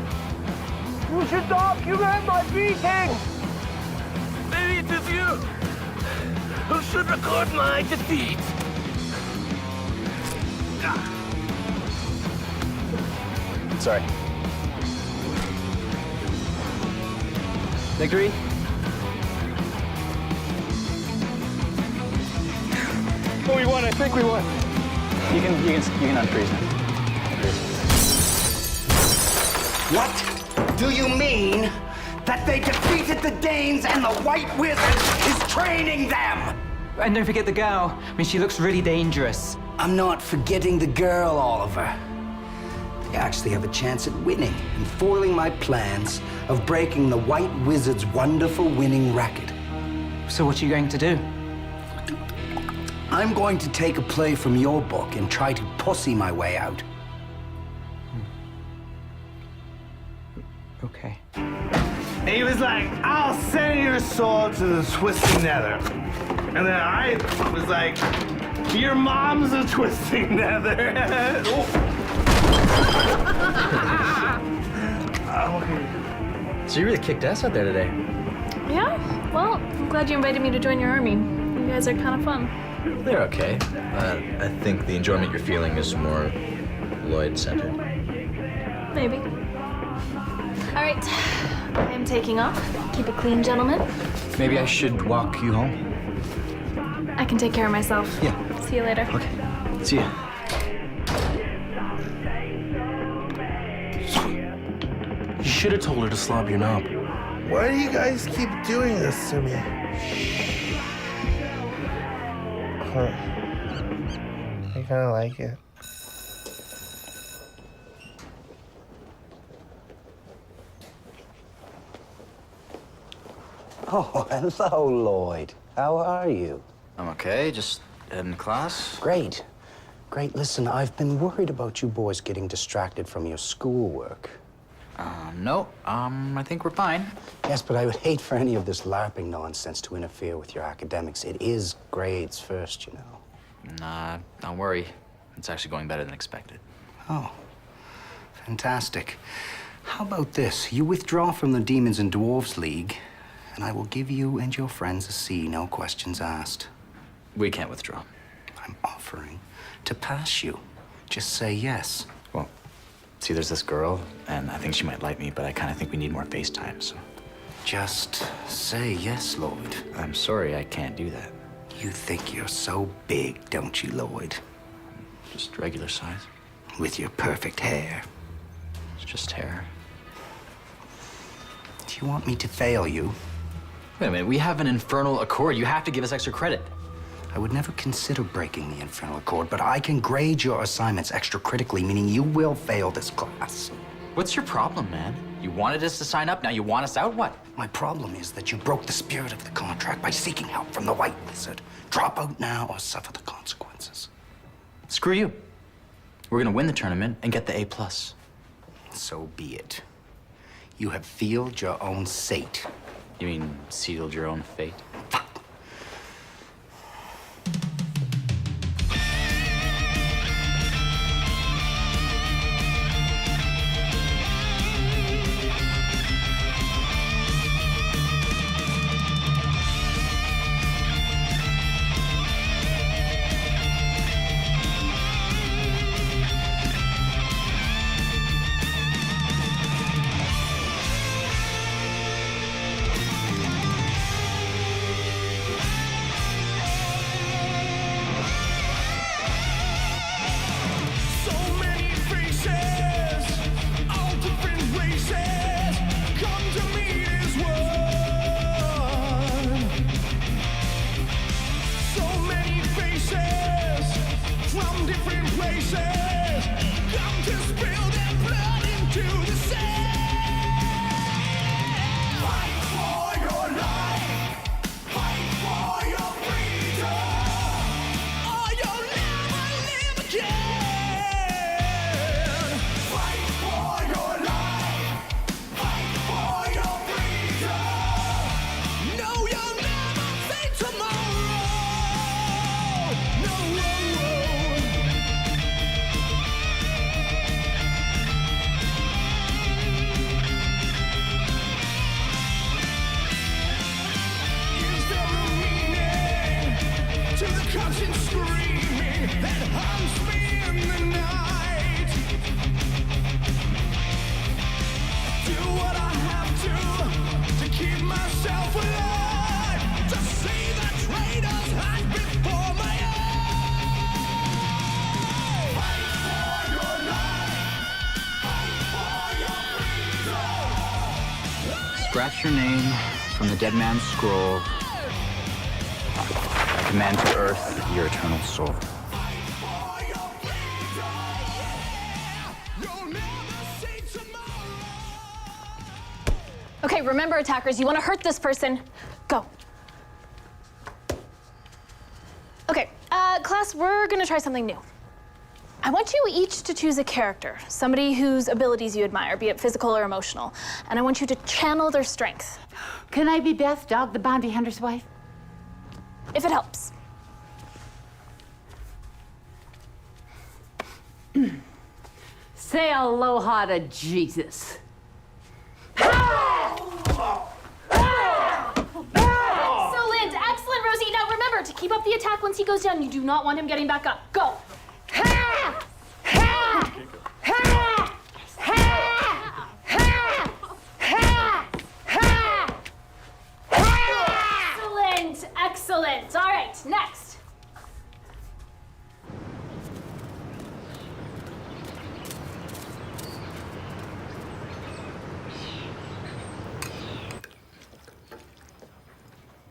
You should document my beating! Maybe it is you who should record my defeat. Sorry. Victory? Oh, we won. I think we won. You can unfreeze me. What do you mean that they defeated the Danes and the White Wizard is training them? And don't forget the girl. I mean, she looks really dangerous. I'm not forgetting the girl, Oliver. They actually have a chance at winning and foiling my plans of breaking the White Wizard's wonderful winning record. So what are you going to do? I'm going to take a play from your book and try to pussy my way out. Okay. He was like, I'll send your soul to the twisty nether. And then I was like, Your mom's a twisting nether. So you really kicked ass out there today. Yeah? Well, I'm glad you invited me to join your army. You guys are kind of fun. They're okay. I think the enjoyment you're feeling is more Lloyd-centered. Maybe. All right, I am taking off. Keep it clean, gentlemen. Maybe I should walk you home? I can take care of myself. Yeah. See you later. Okay. See ya. You should have told her to slob your knob. Why do you guys keep doing this to me? I kind of like it. Oh, hello, Lloyd. How are you? I'm okay, just heading to class. Great. Great. Listen, I've been worried about you boys getting distracted from your schoolwork. No, I think we're fine. Yes, but I would hate for any of this LARPing nonsense to interfere with your academics. It is grades first, you know. Nah, don't worry. It's actually going better than expected. Oh, fantastic. How about this? You withdraw from the Demons and Dwarves League, and I will give you and your friends a C, no questions asked. We can't withdraw. I'm offering to pass you. Just say yes. Well, see, there's this girl, and I think she might like me, but I kind of think we need more FaceTime, so. Just say yes, Lloyd. I'm sorry, I can't do that. You think you're so big, don't you, Lloyd? Just regular size. With your perfect hair. It's just hair. Do you want me to fail you? Wait a minute, we have an infernal accord. You have to give us extra credit. I would never consider breaking the infernal accord, but I can grade your assignments extra critically, meaning you will fail this class. What's your problem, man? You wanted us to sign up, now you want us out? What? My problem is that you broke the spirit of the contract by seeking help from the White Wizard. Drop out now or suffer the consequences. Screw you. We're gonna win the tournament and get the A+. So be it. You have sealed your own fate. You mean sealed your own fate? Scratch your name from the dead man's scroll. I command to earth your eternal soul. Okay, remember, attackers, you want to hurt this person. Go. Okay, class, we're gonna try something new. I want you each to choose a character, somebody whose abilities you admire, be it physical or emotional, and I want you to channel their strength. Can I be Beth, Dog the Bounty Hunter's wife? If it helps. Say aloha to Jesus. Excellent, Rosie. Now remember to keep up the attack once he goes down. You do not want him getting back up. Go. Excellent, excellent. All right, next.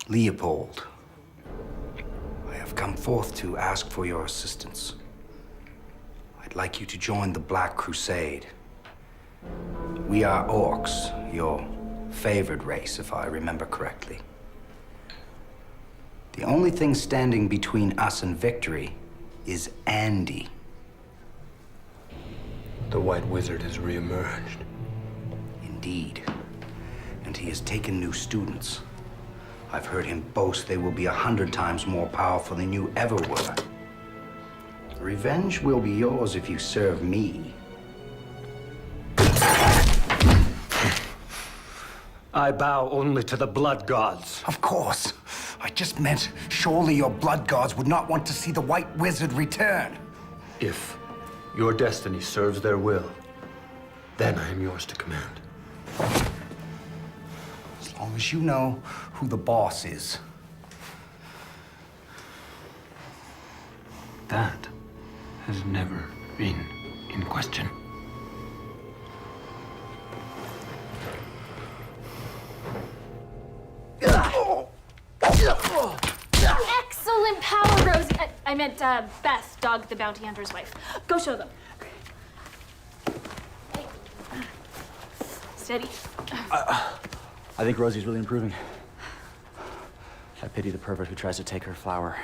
Leopold, I have come forth to ask for your assistance. I'd like you to join the Black Crusade. We are orcs, your favored race, if I remember correctly. The only thing standing between us and victory is Andy. The White Wizard has reemerged. Indeed. And he has taken new students. I've heard him boast they will be 100 times more powerful than you ever were. Revenge will be yours if you serve me. I bow only to the blood gods. Of course. I just meant surely your blood gods would not want to see the White Wizard return. If your destiny serves their will, then I am yours to command. As long as you know who the boss is. That has never been in question. Excellent power, Rosie. I meant Beth, Dog the Bounty Hunter's wife. Go show them. Hey. Steady. I think Rosie's really improving. I pity the pervert who tries to take her flower.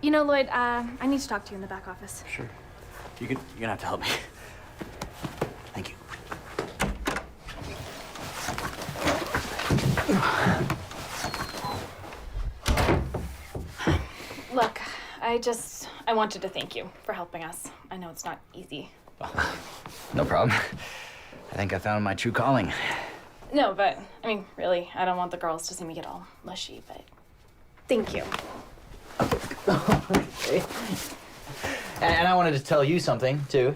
You know, Lloyd, I need to talk to you in the back office. Sure. You're gonna have to help me. Thank you. Look, I wanted to thank you for helping us. I know it's not easy. No problem. I think I found my true calling. No, but, I mean, really, I don't want the girls to see me get all mushy, but thank you. Okay. And I wanted to tell you something, too.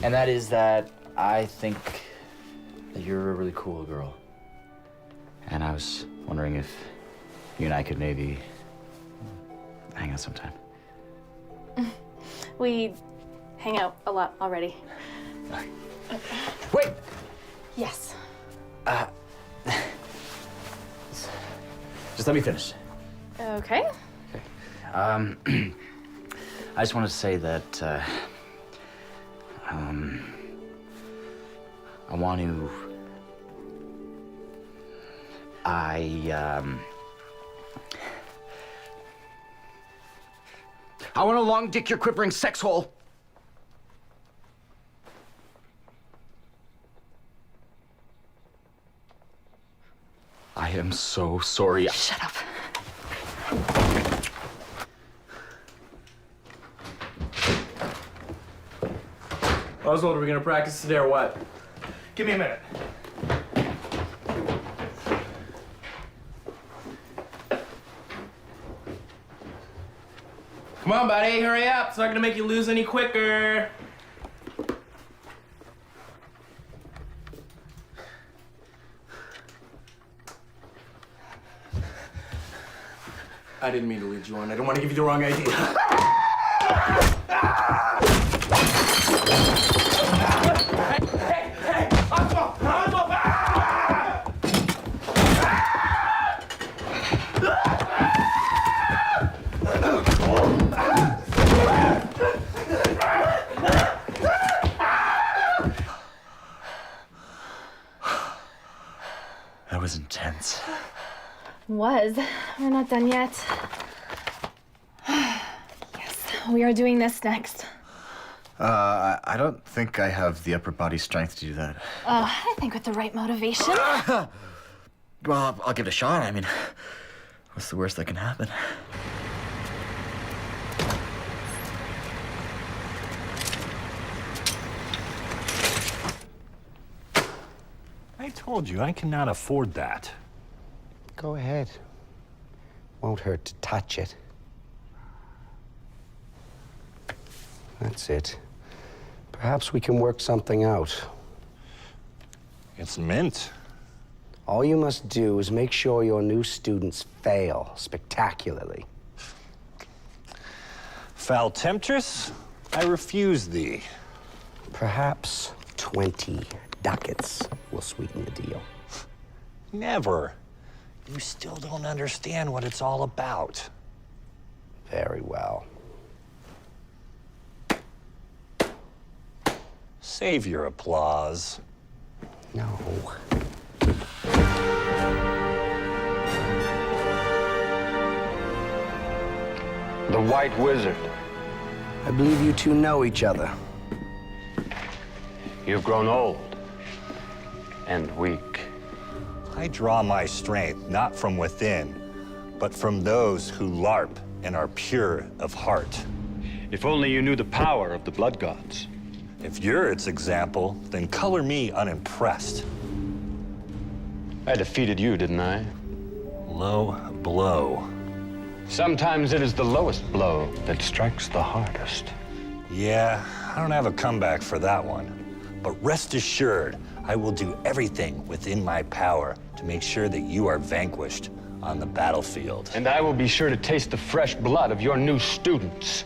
And that is that I think that you're a really cool girl. And I was wondering if you and I could maybe hang out sometime. We hang out a lot already. Wait! Yes. Just let me finish. Okay. I just wanted to say that, I want to... I want to long dick your quivering sex hole. I am so sorry. Shut up. Oswald, are we gonna practice today or what? Give me a minute. Come on, buddy, hurry up. It's not gonna make you lose any quicker. I didn't mean to lead you on. I don't want to give you the wrong idea. Hey! Oswald! Oswald! That was intense. Was. We're not done yet. Yes, we are doing this next. I don't think I have the upper body strength to do that. I think with the right motivation. Well, I'll give it a shot. I mean, what's the worst that can happen? I told you I cannot afford that. Go ahead. Won't hurt to touch it. That's it. Perhaps we can work something out. It's mint. All you must do is make sure your new students fail spectacularly. Foul temptress, I refuse thee. Perhaps 20 ducats will sweeten the deal. Never. You still don't understand what it's all about. Very well. Save your applause. No. The White Wizard. I believe you two know each other. You've grown old and weak. I draw my strength not from within, but from those who LARP and are pure of heart. If only you knew the power of the blood gods. If you're its example, then color me unimpressed. I defeated you, didn't I? Low blow. Sometimes it is the lowest blow that strikes the hardest. Yeah, I don't have a comeback for that one. But rest assured, I will do everything within my power to make sure that you are vanquished on the battlefield. And I will be sure to taste the fresh blood of your new students.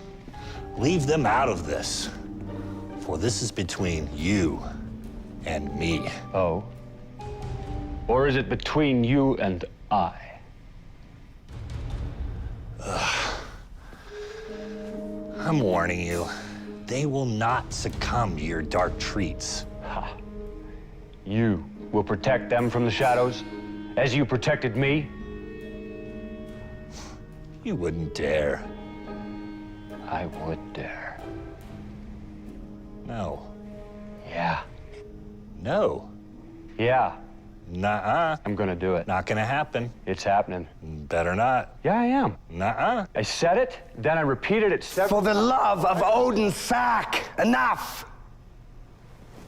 Leave them out of this, for this is between you and me. Oh? Or is it between you and I? I'm warning you, they will not succumb to your dark treats. Ha. You will protect them from the shadows, as you protected me? You wouldn't dare. I would dare. No. Yeah. No. Yeah. Nuh-uh. I'm gonna do it. Not gonna happen. It's happening. Better not. Yeah, I am. Nuh-uh. I said it, then I repeated it several... For the love of Odin's sack, enough!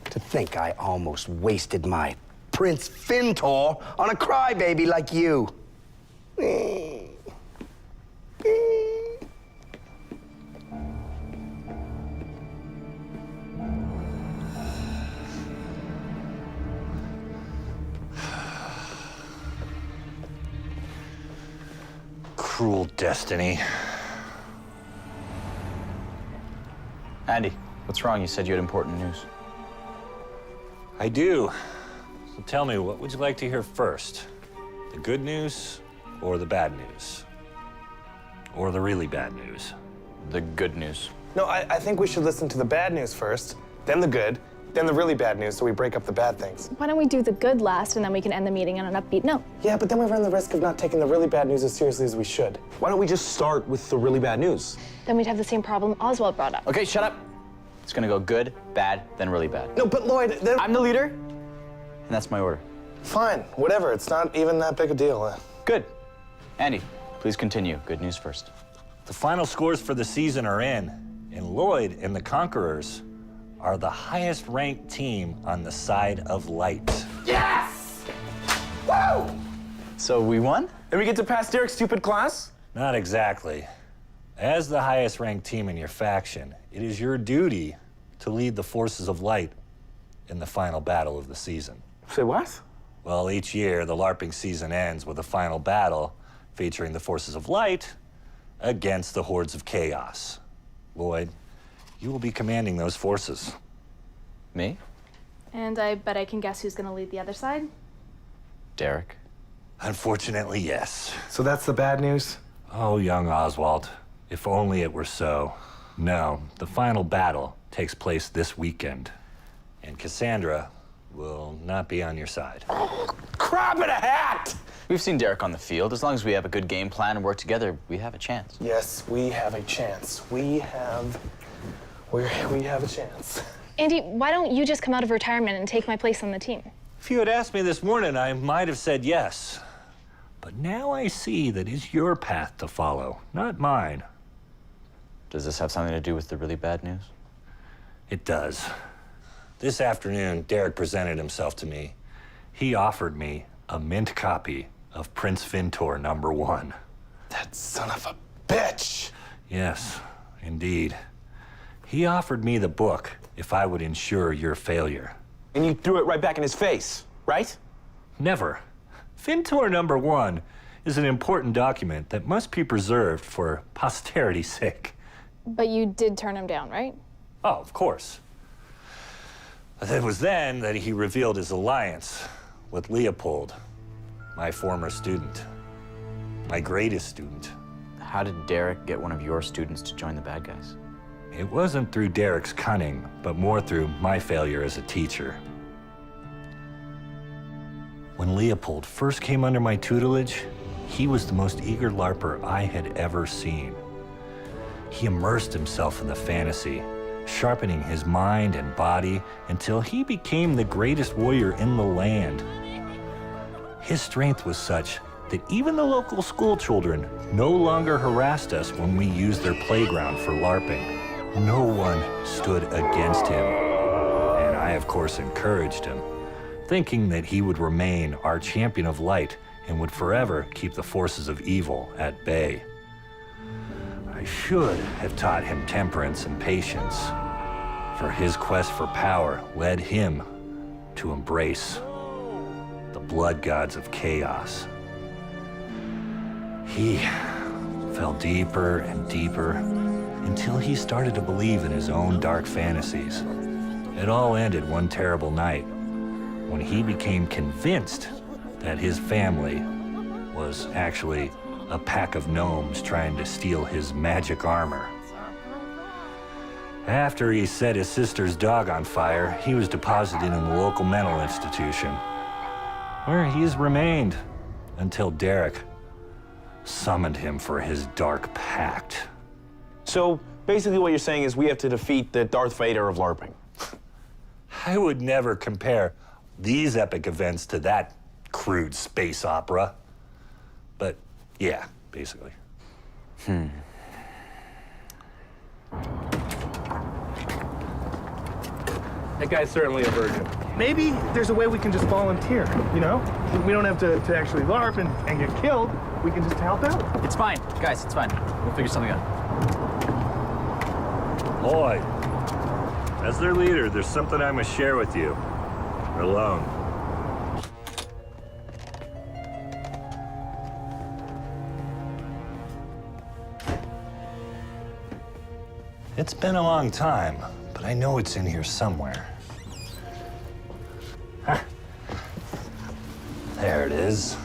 To think I almost wasted my Prince Fintor on a crybaby like you. Cruel destiny. Andy, what's wrong? You said you had important news. I do. So tell me, what would you like to hear first? The good news or the bad news? Or the really bad news? The good news. No, I think we should listen to the bad news first, then the good, then the really bad news so we break up the bad things. Why don't we do the good last and then we can end the meeting on an upbeat note? Yeah, but then we run the risk of not taking the really bad news as seriously as we should. Why don't we just start with the really bad news? Then we'd have the same problem Oswald brought up. Okay, shut up. It's gonna go good, bad, then really bad. No, but Lloyd, then... I'm the leader, and that's my order. Fine, whatever. It's not even that big a deal. Good. Andy, please continue. Good news first. The final scores for the season are in, and Lloyd and the Conquerors are the highest ranked team on the side of light. Yes! Woo! So we won? And we get to pass Derek's stupid class? Not exactly. As the highest ranked team in your faction, it is your duty to lead the forces of light in the final battle of the season. Say what? Well, each year, the LARPing season ends with a final battle featuring the forces of light against the hordes of chaos. Lloyd, you will be commanding those forces. Me? And I bet I can guess who's gonna lead the other side? Derek. Unfortunately, yes. So that's the bad news? Oh, young Oswald, if only it were so. No, the final battle takes place this weekend, and Cassandra will not be on your side. Crap in a hat! We've seen Derek on the field. As long as we have a good game plan and work together, we have a chance. Yes, we have a chance. We have a chance. Andy, why don't you just come out of retirement and take my place on the team? If you had asked me this morning, I might have said yes. But now I see that it's your path to follow, not mine. Does this have something to do with the really bad news? It does. This afternoon, Derek presented himself to me, He offered me a mint copy of Prince Fintor #1. That son of a bitch! Yes, indeed. He offered me the book if I would ensure your failure. And you threw it right back in his face, right? Never. Fintor #1 is an important document that must be preserved for posterity's sake. But you did turn him down, right? Oh, of course. It was then that he revealed his alliance with Leopold, my former student, my greatest student. How did Derek get one of your students to join the bad guys? It wasn't through Derek's cunning, but more through my failure as a teacher. When Leopold first came under my tutelage, he was the most eager LARPer I had ever seen. He immersed himself in the fantasy, sharpening his mind and body until he became the greatest warrior in the land. His strength was such that even the local school children no longer harassed us when we used their playground for LARPing. No one stood against him, and I, of course, encouraged him, thinking that he would remain our champion of light and would forever keep the forces of evil at bay. I should have taught him temperance and patience, for his quest for power led him to embrace the blood gods of chaos. He fell deeper and deeper until he started to believe in his own dark fantasies. It all ended one terrible night when he became convinced that his family was actually a pack of gnomes trying to steal his magic armor. After he set his sister's dog on fire, he was deposited in the local mental institution, where he has remained until Derek summoned him for his dark pact. So basically what you're saying is we have to defeat the Darth Vader of LARPing. I would never compare these epic events to that crude space opera. But yeah, basically. That guy's certainly a virgin. Maybe there's a way we can just volunteer, you know? We don't have to actually LARP and get killed. We can just help out. It's fine, guys, it's fine. We'll figure something out. Lloyd, as their leader, there's something I must share with you. We're alone. It's been a long time, but I know it's in here somewhere. There it is.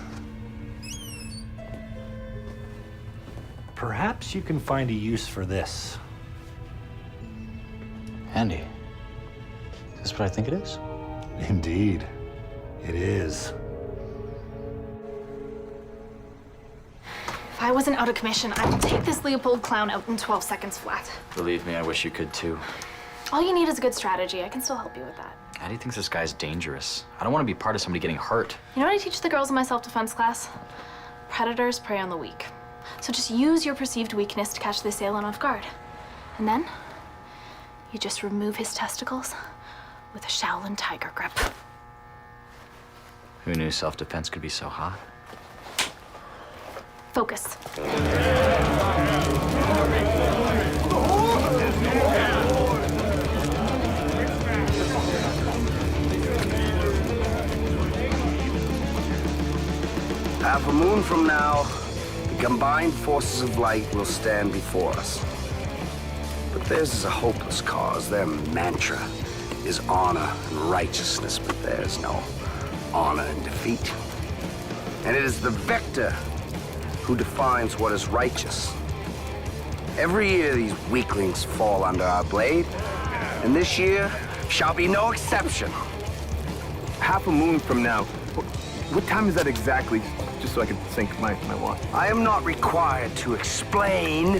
Perhaps you can find a use for this. Andy, is this what I think it is? Indeed, it is. If I wasn't out of commission, I would take this Leopold clown out in 12 seconds flat. Believe me, I wish you could too. All you need is a good strategy. I can still help you with that. Andy thinks this guy's dangerous. I don't want to be part of somebody getting hurt. You know what I teach the girls in my self-defense class? Predators prey on the weak. So just use your perceived weakness to catch the assailant off guard. And then, you just remove his testicles with a Shaolin tiger grip. Who knew self-defense could be so hot? Focus. Half a moon from now, the combined forces of light will stand before us. But theirs is a hopeless cause. Their mantra is honor and righteousness, but there's no honor in defeat. And it is the Vector who defines what is righteous. Every year, these weaklings fall under our blade, and this year shall be no exception. Half a moon from now. What time is that exactly? Just so I can sync my watch. I am not required to explain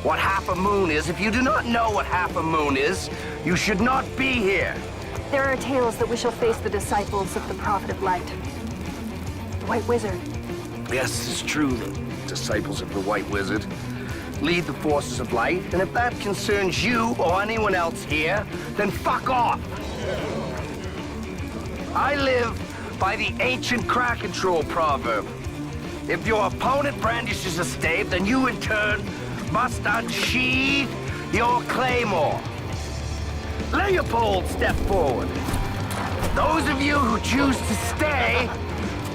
what half a moon is. If you do not know what half a moon is, you should not be here. There are tales that we shall face the disciples of the Prophet of Light. The White Wizard. Yes, it's true. The disciples of the White Wizard lead the forces of light, and if that concerns you or anyone else here, then fuck off. I live by the ancient crowd control proverb. If your opponent brandishes a stave, then you in turn must unsheathe your claymore. Leopold, step forward. Those of you who choose to stay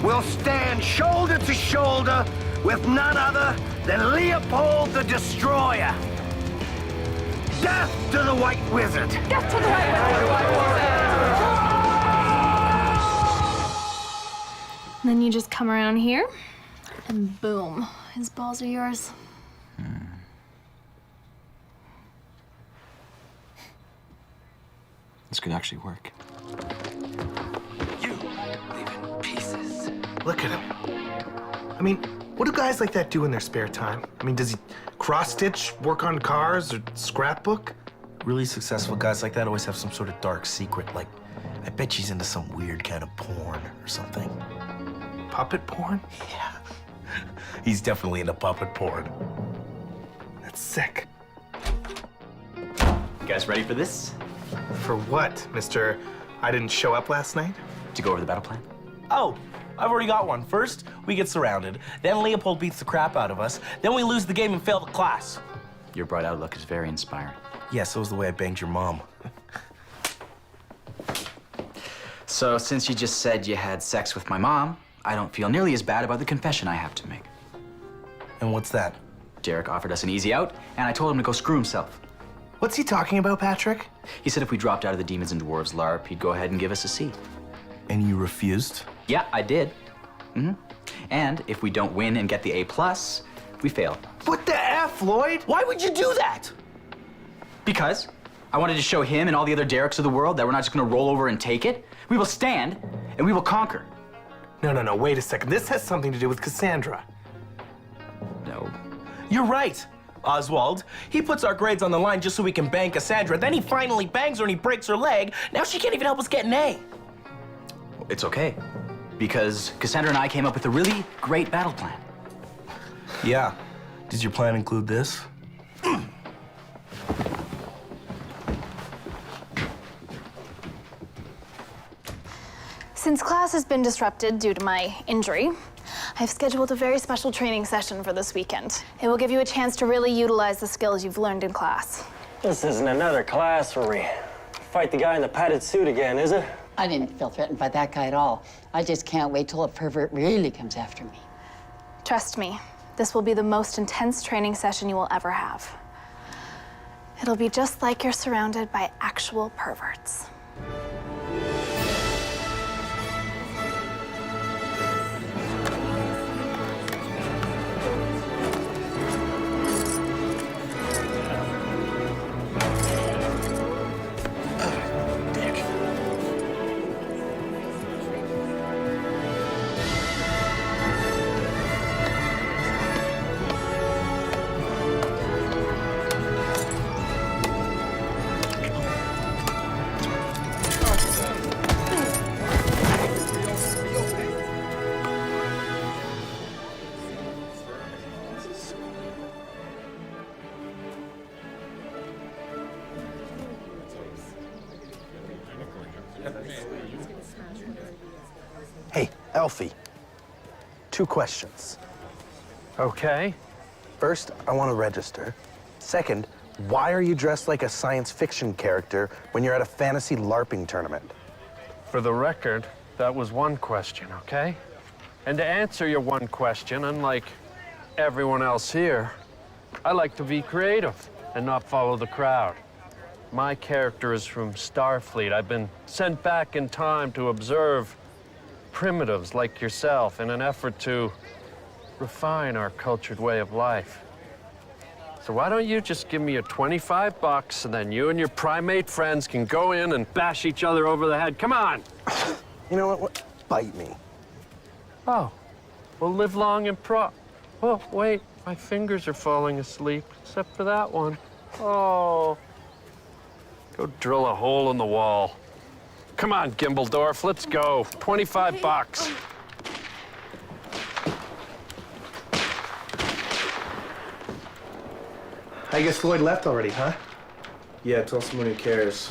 will stand shoulder to shoulder with none other than Leopold the Destroyer. Death to the White Wizard! Death to the White Wizard! Then you just come around here, and boom, his balls are yours. This could actually work. Look at him. I mean, what do guys like that do in their spare time? I mean, does he cross-stitch, work on cars, or scrapbook? Really successful guys like that always have some sort of dark secret. Like, I bet she's into some weird kind of porn or something. Puppet porn? Yeah. He's definitely into puppet porn. That's sick. You guys ready for this? For what, Mr. I didn't show up last night? To go over the battle plan? Oh, I've already got one. First, we get surrounded. Then Leopold beats the crap out of us. Then we lose the game and fail the class. Your bright outlook is very inspiring. Yeah, so was the way I banged your mom. So, since you just said you had sex with my mom, I don't feel nearly as bad about the confession I have to make. And what's that? Derek offered us an easy out, and I told him to go screw himself. What's he talking about, Patrick? He said if we dropped out of the Demons and Dwarves LARP, he'd go ahead and give us a seat. And you refused? Yeah, I did. And if we don't win and get the A+, we fail. What the F, Lloyd? Why would you do that? Because I wanted to show him and all the other Dereks of the world that we're not just gonna roll over and take it. We will stand, and we will conquer. No, wait a second. This has something to do with Cassandra. No. You're right, Oswald. He puts our grades on the line just so we can bang Cassandra. Then he finally bangs her and he breaks her leg. Now she can't even help us get an A. It's okay, because Cassandra and I came up with a really great battle plan. Yeah. Does your plan include this? Since class has been disrupted due to my injury, I've scheduled a very special training session for this weekend. It will give you a chance to really utilize the skills you've learned in class. This isn't another class where we fight the guy in the padded suit again, is it? I didn't feel threatened by that guy at all. I just can't wait till a pervert really comes after me. Trust me, this will be the most intense training session you will ever have. It'll be just like you're surrounded by actual perverts. Hey, Elfie. 2 questions. Okay. First, I want to register. Second, why are you dressed like a science fiction character when you're at a fantasy LARPing tournament? For the record, that was one question, okay? And to answer your one question, unlike everyone else here, I like to be creative and not follow the crowd. My character is from Starfleet. I've been sent back in time to observe primitives like yourself in an effort to refine our cultured way of life. So why don't you just give me your $25 and then you and your primate friends can go in and bash each other over the head. Come on! You know what? Bite me. Oh, well, live long and well, wait, my fingers are falling asleep, except for that one. Oh. Go drill a hole in the wall. Come on, Gimbledorf, let's go. $25. I guess Lloyd left already, huh? Yeah, tell someone who cares.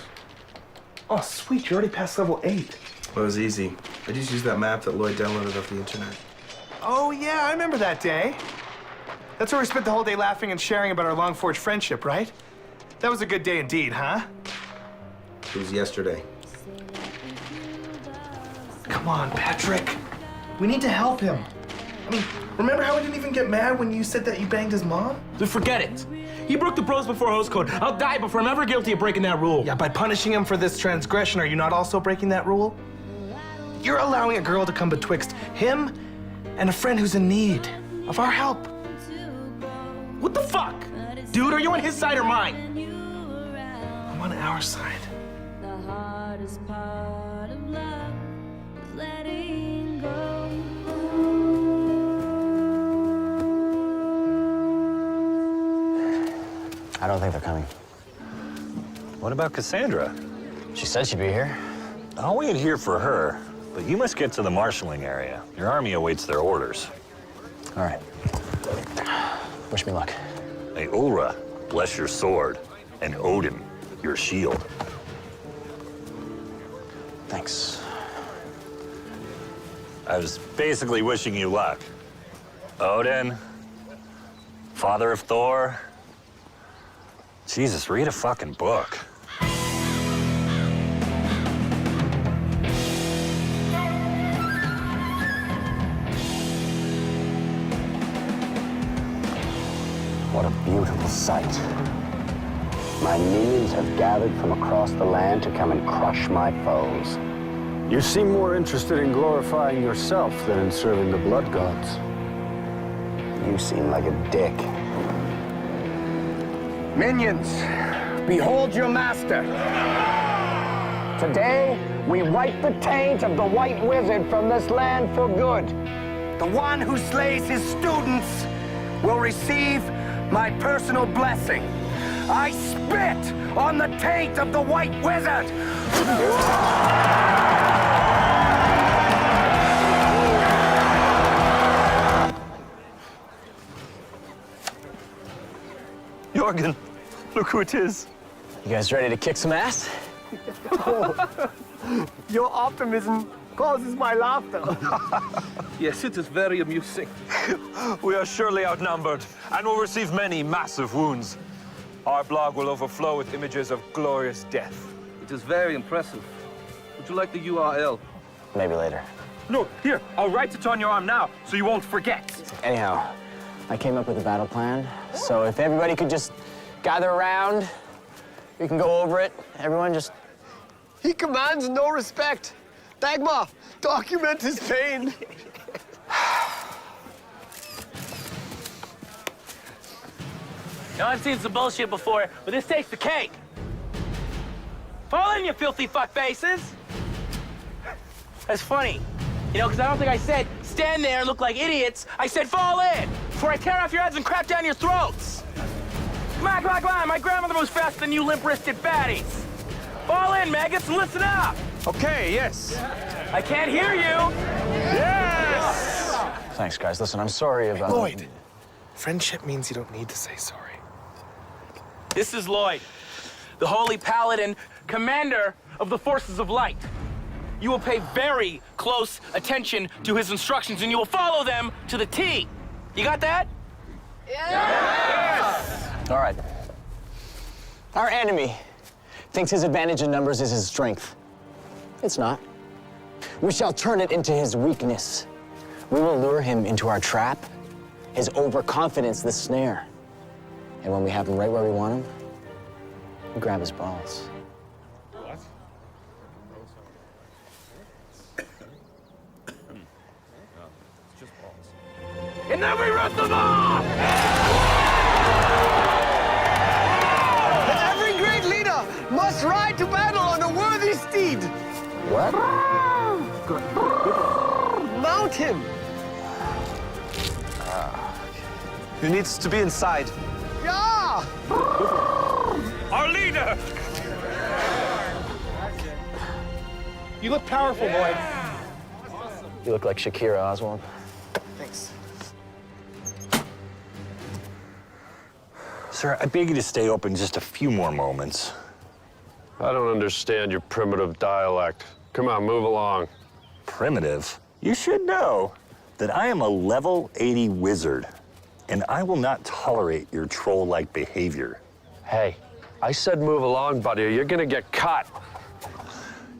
Oh, sweet, you already passed level 8. Well, it was easy. I just used that map that Lloyd downloaded off the internet. Oh, yeah, I remember that day. That's where we spent the whole day laughing and sharing about our long-forged friendship, right? That was a good day indeed, huh? It was yesterday. Come on, Patrick. We need to help him. I mean, remember how we didn't even get mad when you said that you banged his mom? Dude, forget it. He broke the bros before host code. I'll die before I'm ever guilty of breaking that rule. Yeah, by punishing him for this transgression, are you not also breaking that rule? You're allowing a girl to come betwixt him and a friend who's in need of our help. What the fuck? Dude, are you on his side or mine? I'm on our side. The hardest part of love is letting go. I don't think they're coming. What about Cassandra? She said she'd be here. I'll wait here for her, but you must get to the marshalling area. Your army awaits their orders. All right. Wish me luck. May Ulra bless your sword, and Odin your shield. Thanks. I was basically wishing you luck. Odin, father of Thor. Jesus, read a fucking book. What a beautiful sight. My minions have gathered from across the land to come and crush my foes. You seem more interested in glorifying yourself than in serving the blood gods. You seem like a dick. Minions, behold your master. Today, we wipe the taint of the White Wizard from this land for good. The one who slays his students will receive my personal blessing. I spit on the taint of the White Wizard! Jorgen, look who it is. You guys ready to kick some ass? Your optimism causes my laughter. Yes, it is very amusing. We are surely outnumbered and will receive many massive wounds. Our blog will overflow with images of glorious death. It is very impressive. Would you like the URL? Maybe later. No, here, I'll write it on your arm now so you won't forget. Anyhow, I came up with a battle plan, so if everybody could just gather around, we can go over it. Everyone just... He commands no respect. Dagmar, document his pain. Now, I've seen some bullshit before, but this takes the cake. Fall in, you filthy fuck faces. That's funny. You know, because I don't think I said stand there and look like idiots. I said fall in before I tear off your heads and crap down your throats. Come on, come on, come on. My grandmother was faster than you limp-wristed fatties. Fall in, maggots, and listen up. Okay, yes. I can't hear you. Yes! Thanks, guys. Listen, I'm sorry about... Lloyd, friendship means you don't need to say sorry. This is Lloyd, the Holy Paladin, commander of the Forces of Light. You will pay very close attention to his instructions, and you will follow them to the T. You got that? Yes! All right. Our enemy thinks his advantage in numbers is his strength. It's not. We shall turn it into his weakness. We will lure him into our trap, his overconfidence the snare. And when we have him right where we want him, we grab his balls. And then we rip them off! Every great leader must ride to battle on a worthy steed. What? Mount him. He needs to be inside. Yeah! Our leader! You look powerful, Lloyd. You look like Shakira, Oswald. Thanks. Sir, I beg you to stay open just a few more moments. I don't understand your primitive dialect. Come on, move along. primitive. You should know that I am a level 80 wizard, and I will not tolerate your troll-like behavior. Hey, I said move along, buddy, or you're gonna get cut.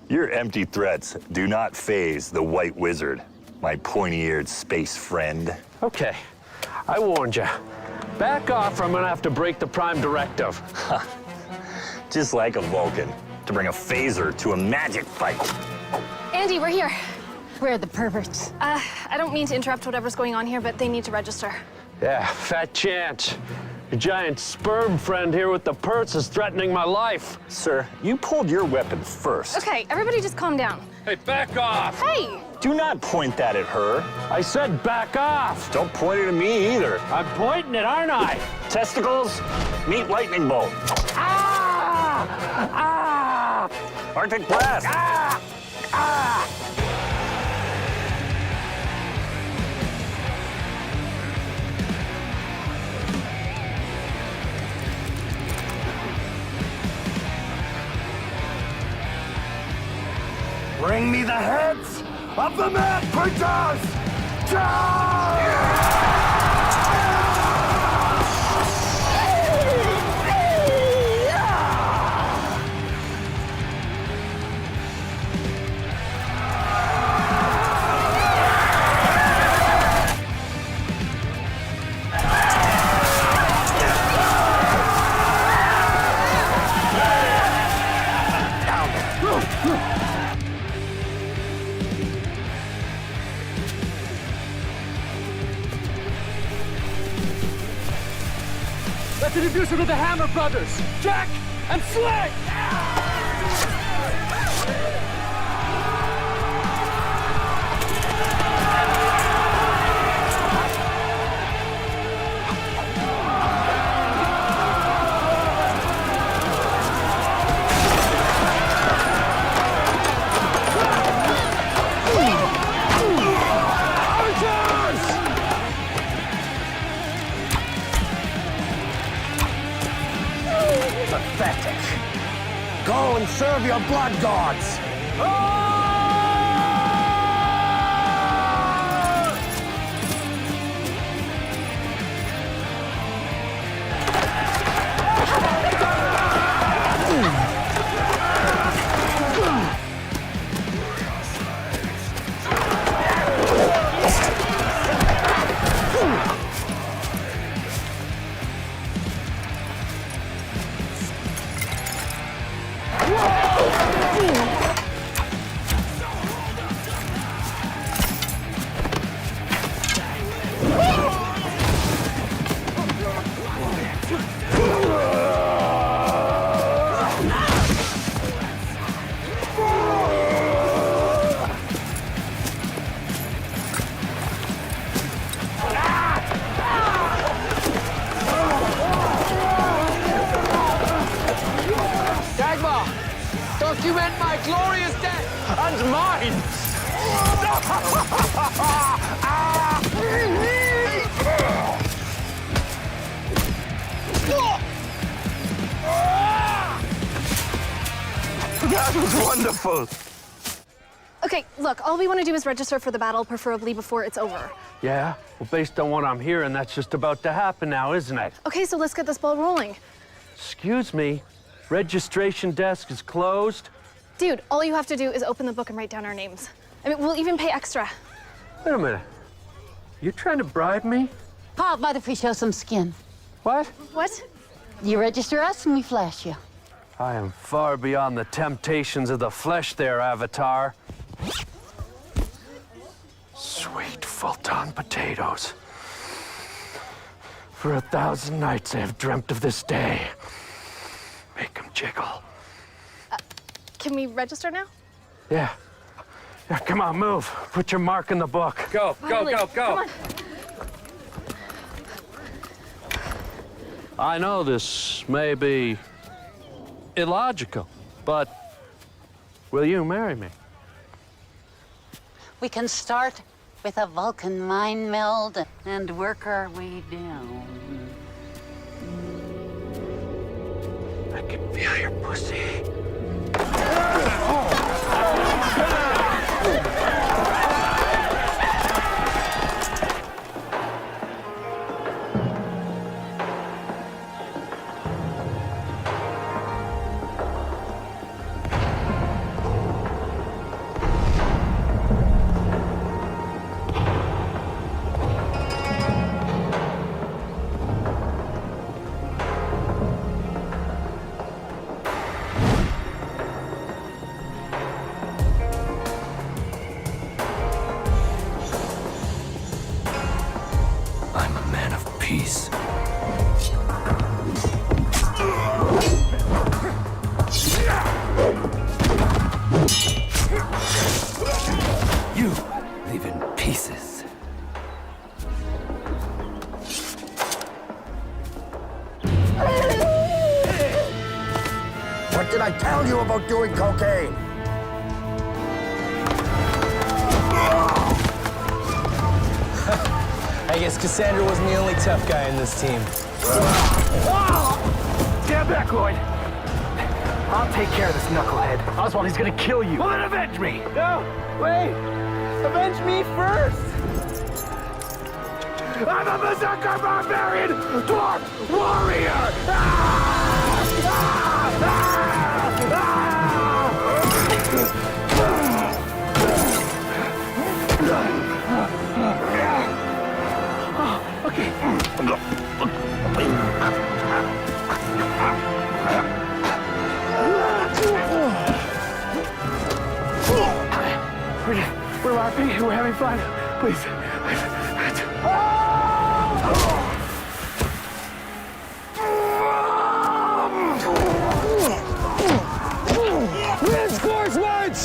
Your empty threats do not faze the White Wizard, my pointy-eared space friend. Okay, I warned you. Back off or I'm gonna have to break the Prime Directive. Just like a Vulcan, to bring a phaser to a magic fight. Andy, we're here. Where are the perverts? I don't mean to interrupt whatever's going on here, but they need to register. Yeah, fat chance. Your giant sperm friend here with the purse is threatening my life. Sir, you pulled your weapon first. Okay, everybody just calm down. Hey, back off! Hey! Do not point that at her. I said back off! Don't point it at me either. I'm pointing it, aren't I? Testicles, meet lightning bolt. Ah! Ah! Arctic blast. Ah! Ah! Bring me the heads of the mad preachers! Let's introduce her to the Hammer Brothers, Jack and Slick! Pathetic. Go and serve your blood gods. Dagmar, document my glorious death and mine! That was wonderful. Okay, look, all we want to do is register for the battle, preferably before it's over. Yeah? Well, based on what I'm hearing, that's just about to happen now, isn't it? Okay, so let's get this ball rolling. Excuse me, registration desk is closed? Dude, all you have to do is open the book and write down our names. I mean, we'll even pay extra. Wait a minute. You trying to bribe me? How about if we show some skin? What? What? You register us and we flash you. I am far beyond the temptations of the flesh there, Avatar. Sweet Fulton potatoes. For 1,000 nights I have dreamt of this day. Make them jiggle. Can we register now? Yeah. Yeah, come on, move. Put your mark in the book. Go, Finally. Come on. I know this may be illogical, but will you marry me? We can start with a Vulcan mind meld and work our way down. I can feel your pussy. peace. You live in pieces. What did I tell you about doing cocaine? I guess Cassandra wasn't the only tough guy in this team. Stand back, Lloyd. I'll take care of this knucklehead. Oswald, he's gonna kill you. Well, then avenge me. No, wait. Avenge me first. I'm a berserker barbarian dwarf warrior. We're laughing, we're having fun. Please. Reinforcements!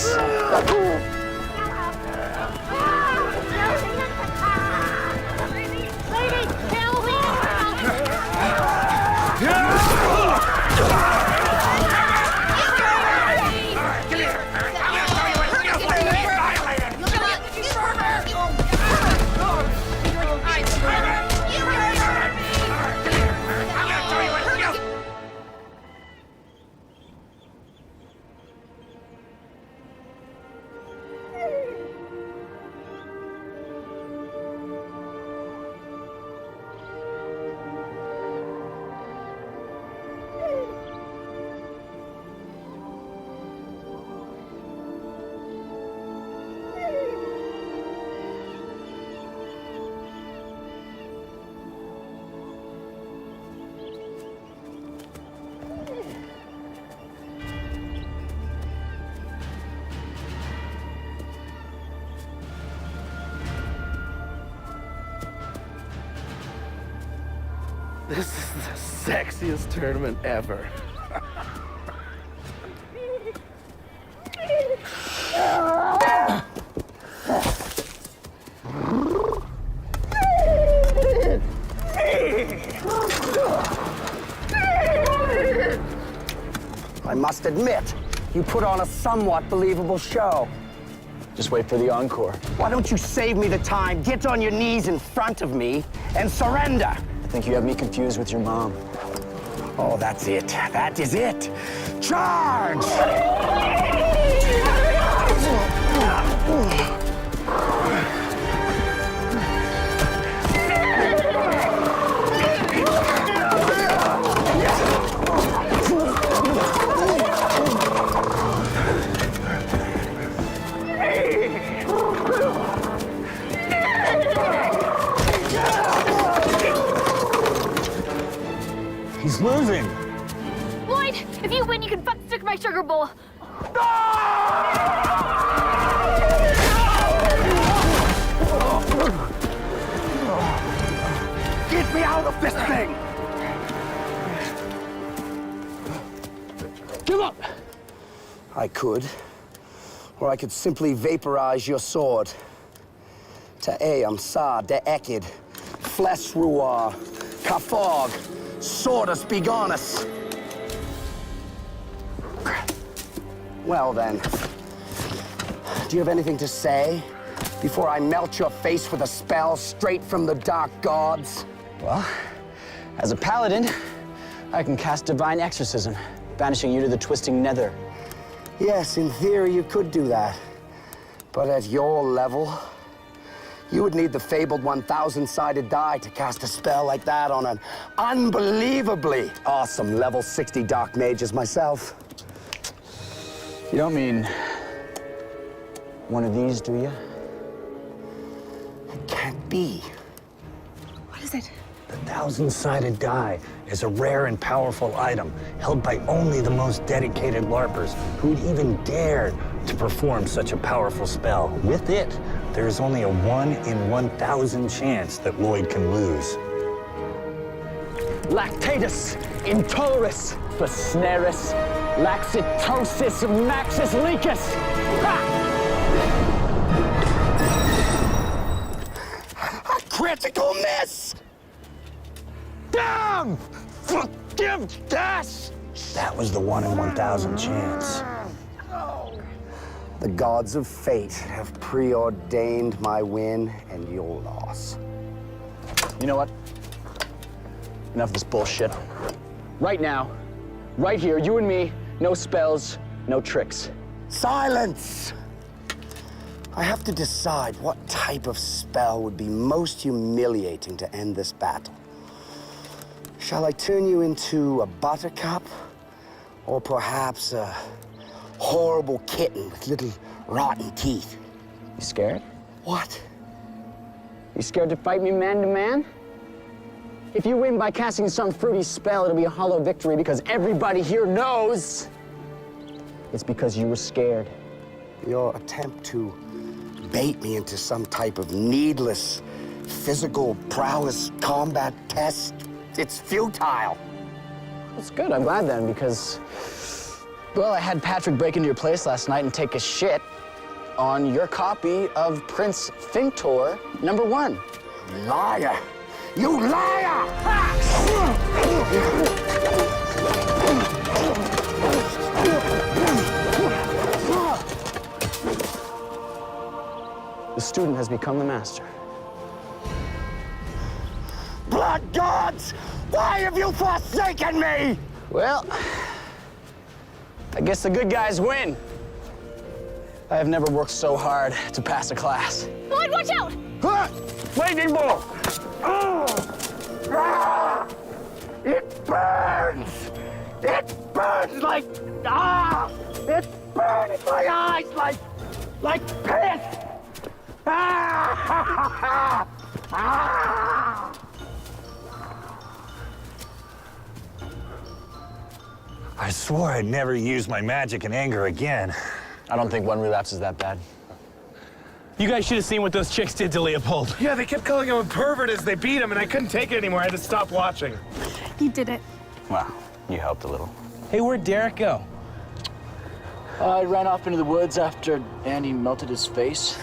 This is the sexiest tournament ever. I must admit, you put on a somewhat believable show. Just wait for the encore. Why don't you save me the time, get on your knees in front of me, and surrender? I think you have me confused with your mom. Oh, that's it. That is it. Charge! He's losing. Lloyd, if you win, you can fuck stick my sugar bowl. Get me out of this thing! Give up! I could. Or I could simply vaporize your sword. Ta'eam Sa de Ekid, Fles Ruar, Kafog, Sordus Begonus. Well then, do you have anything to say before I melt your face with a spell straight from the dark gods? Well, as a paladin, I can cast Divine Exorcism, banishing you to the Twisting Nether. Yes, in theory you could do that. But at your level, you would need the fabled 1,000-sided die to cast a spell like that on an unbelievably awesome level 60 dark mage as myself. You don't mean one of these, do you? It can't be. What is it? The 1,000-sided die is a rare and powerful item held by only the most dedicated LARPers who would even dare to perform such a powerful spell. With it, there is only a 1 in 1,000 chance that Lloyd can lose. lactatus intolerus fascinerus laxitosis maxis lecus. A critical miss! Damn! Forgiveness! That was the 1 in 1,000 chance. The gods of fate have preordained my win and your loss. You know what? Enough of this bullshit. Right now, right here, you and me, no spells, no tricks. Silence! I have to decide what type of spell would be most humiliating to end this battle. Shall I turn you into a buttercup? Or perhaps a horrible kitten with little rotten teeth? You scared? What? You scared to fight me man to man? If you win by casting some fruity spell, it'll be a hollow victory because everybody here knows it's because you were scared. Your attempt to bait me into some type of needless physical prowess combat test, it's futile. That's good, I'm glad then, because, well, I had Patrick break into your place last night and take a shit on your copy of Prince Fintor #1. Liar! You liar! The student has become the master. Blood gods! Why have you forsaken me? Well, I guess the good guys win. I have never worked so hard to pass a class. Lloyd, watch out! Lightning bolt! It burns! It burns like it burns in my eyes like piss! I swore I'd never use my magic in anger again. I don't think one relapse is that bad. You guys should have seen what those chicks did to Leopold. Yeah, they kept calling him a pervert as they beat him, and I couldn't take it anymore. I had to stop watching. You did it. Well, you helped a little. Hey, where'd Derek go? I ran off into the woods after Andy melted his face.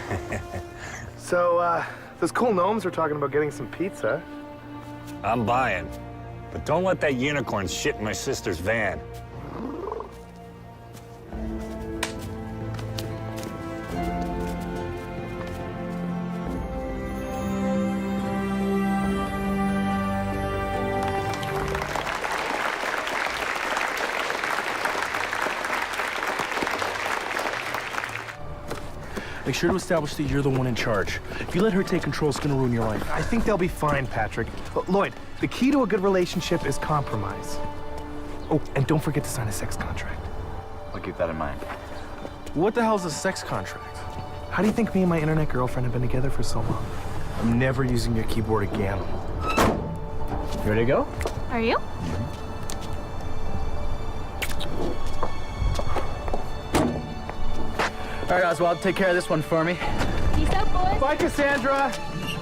So, those cool gnomes are talking about getting some pizza. I'm buying. But don't let that unicorn shit in my sister's van. Make sure to establish that you're the one in charge. If you let her take control, it's gonna ruin your life. I think they'll be fine, Patrick. But Lloyd, the key to a good relationship is compromise. Oh, and don't forget to sign a sex contract. I'll keep that in mind. What the hell's a sex contract? How do you think me and my internet girlfriend have been together for so long? I'm never using your keyboard again. You ready to go? Are you? All right, Oswald, take care of this one for me. Peace out, boys. Bye, Cassandra.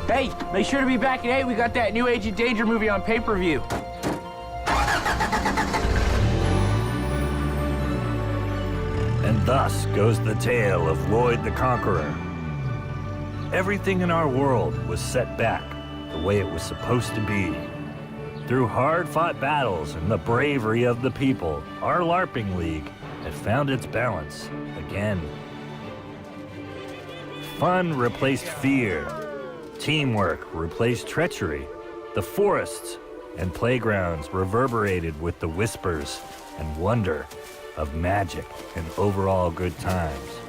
Hey, make sure to be back at 8. We got that new Agent Danger movie on pay-per-view. And thus goes the tale of Lloyd the Conqueror. Everything in our world was set back the way it was supposed to be. Through hard-fought battles and the bravery of the people, our LARPing League had found its balance again. Fun replaced fear. Teamwork replaced treachery. The forests and playgrounds reverberated with the whispers and wonder of magic and overall good times.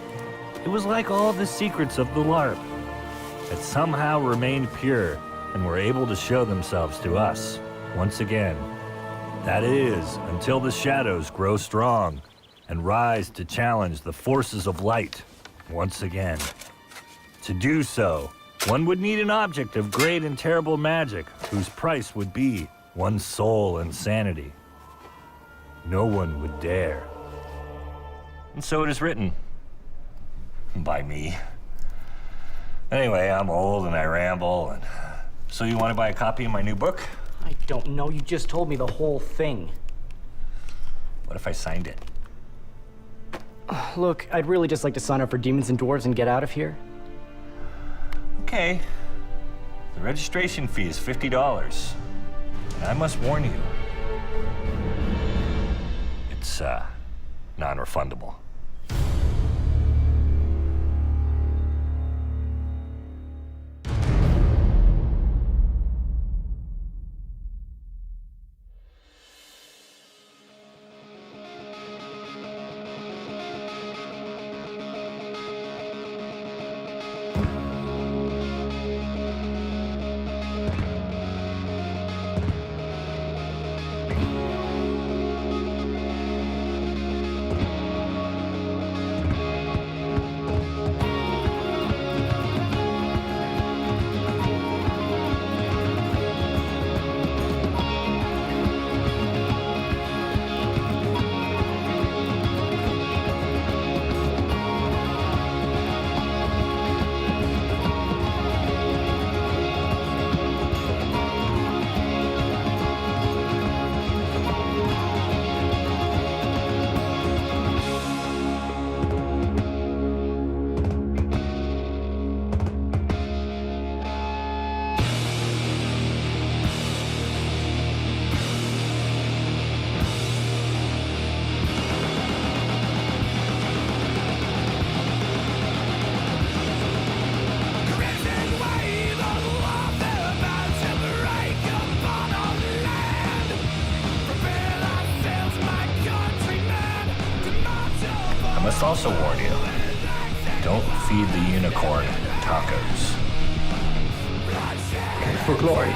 It was like all the secrets of the LARP that somehow remained pure and were able to show themselves to us once again. That is, until the shadows grow strong and rise to challenge the forces of light once again. To do so, one would need an object of great and terrible magic whose price would be one's soul and sanity. No one would dare. And so it is written. By me. Anyway, I'm old and I ramble, and so you want to buy a copy of my new book? I don't know. You just told me the whole thing. What if I signed it? Look, I'd really just like to sign up for Demons and Dwarves and get out of here. Okay. The registration fee is $50. And I must warn you, it's non-refundable. I must also warn you, don't feed the unicorn tacos. For glory.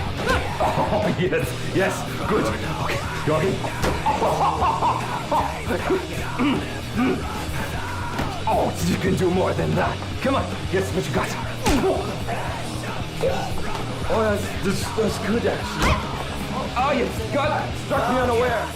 Oh, yes, yes, good. Okay, you okay? Oh, you can do more than that. Come on, yes, what you got? Oh, that's good, actually. Oh, yes, God, struck me unaware.